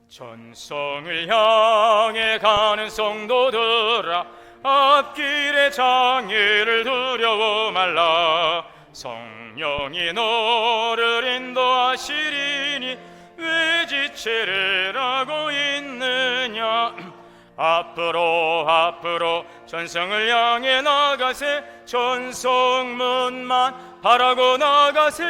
전성을 향해 가는 성도들아, 앞길의 장애를 두려워 말라. 성령이 너를 인도하시리니 왜 지체를 하고 있느냐. 앞으로 전성을 향해 나가세. 전성문만 바라고 나가세.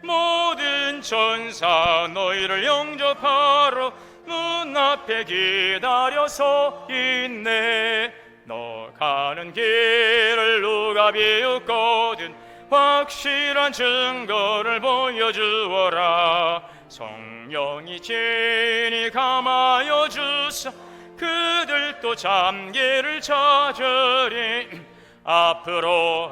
모든 천사 너희를 영접하러 눈앞에 기다려서 있네. 너 가는 길을 누가 비웃거든 확실한 증거를 보여주어라. 성령이 진히 감하여 주사 그들도 잠기를 찾으리. 앞으로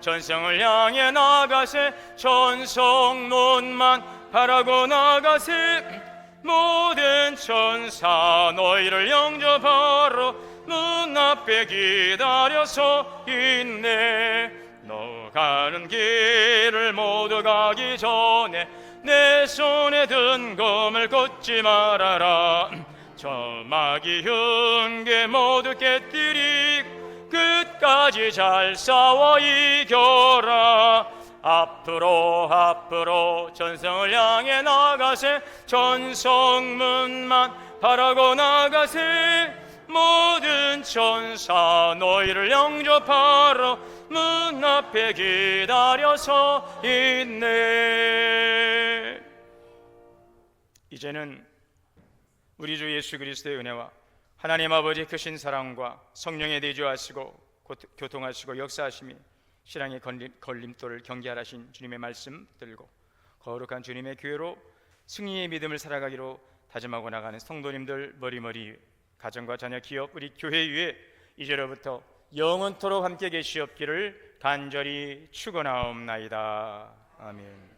전성을 향해 나가세. 전성문만 바라고 나가세. 모든 천사 너희를 영접하러 눈앞에 기다려서 있네. 너 가는 길을 모두 가기 전에 내 손에 든 검을 꽂지 말아라. 저마귀 흉계 모두 깨뜨리고 끝까지 잘 싸워 이겨라. 앞으로 전성을 향해 나가세. 전성문만 바라고 나가세. 모든 천사 너희를 영접하러 문 앞에 기다려서 있네. 이제는 우리 주 예수 그리스도의 은혜와 하나님 아버지의 크신 사랑과 성령의 내주하시고 교통하시고 역사하심이 신앙의 걸림돌을 경계하라신 주님의 말씀 들고 거룩한 주님의 교회로 승리의 믿음을 살아가기로 다짐하고 나가는 성도님들 머리머리 가정과 자녀 기업 우리 교회 위에 이제로부터 영원토록 함께 계시옵기를 간절히 축원하옵나이다. 아멘.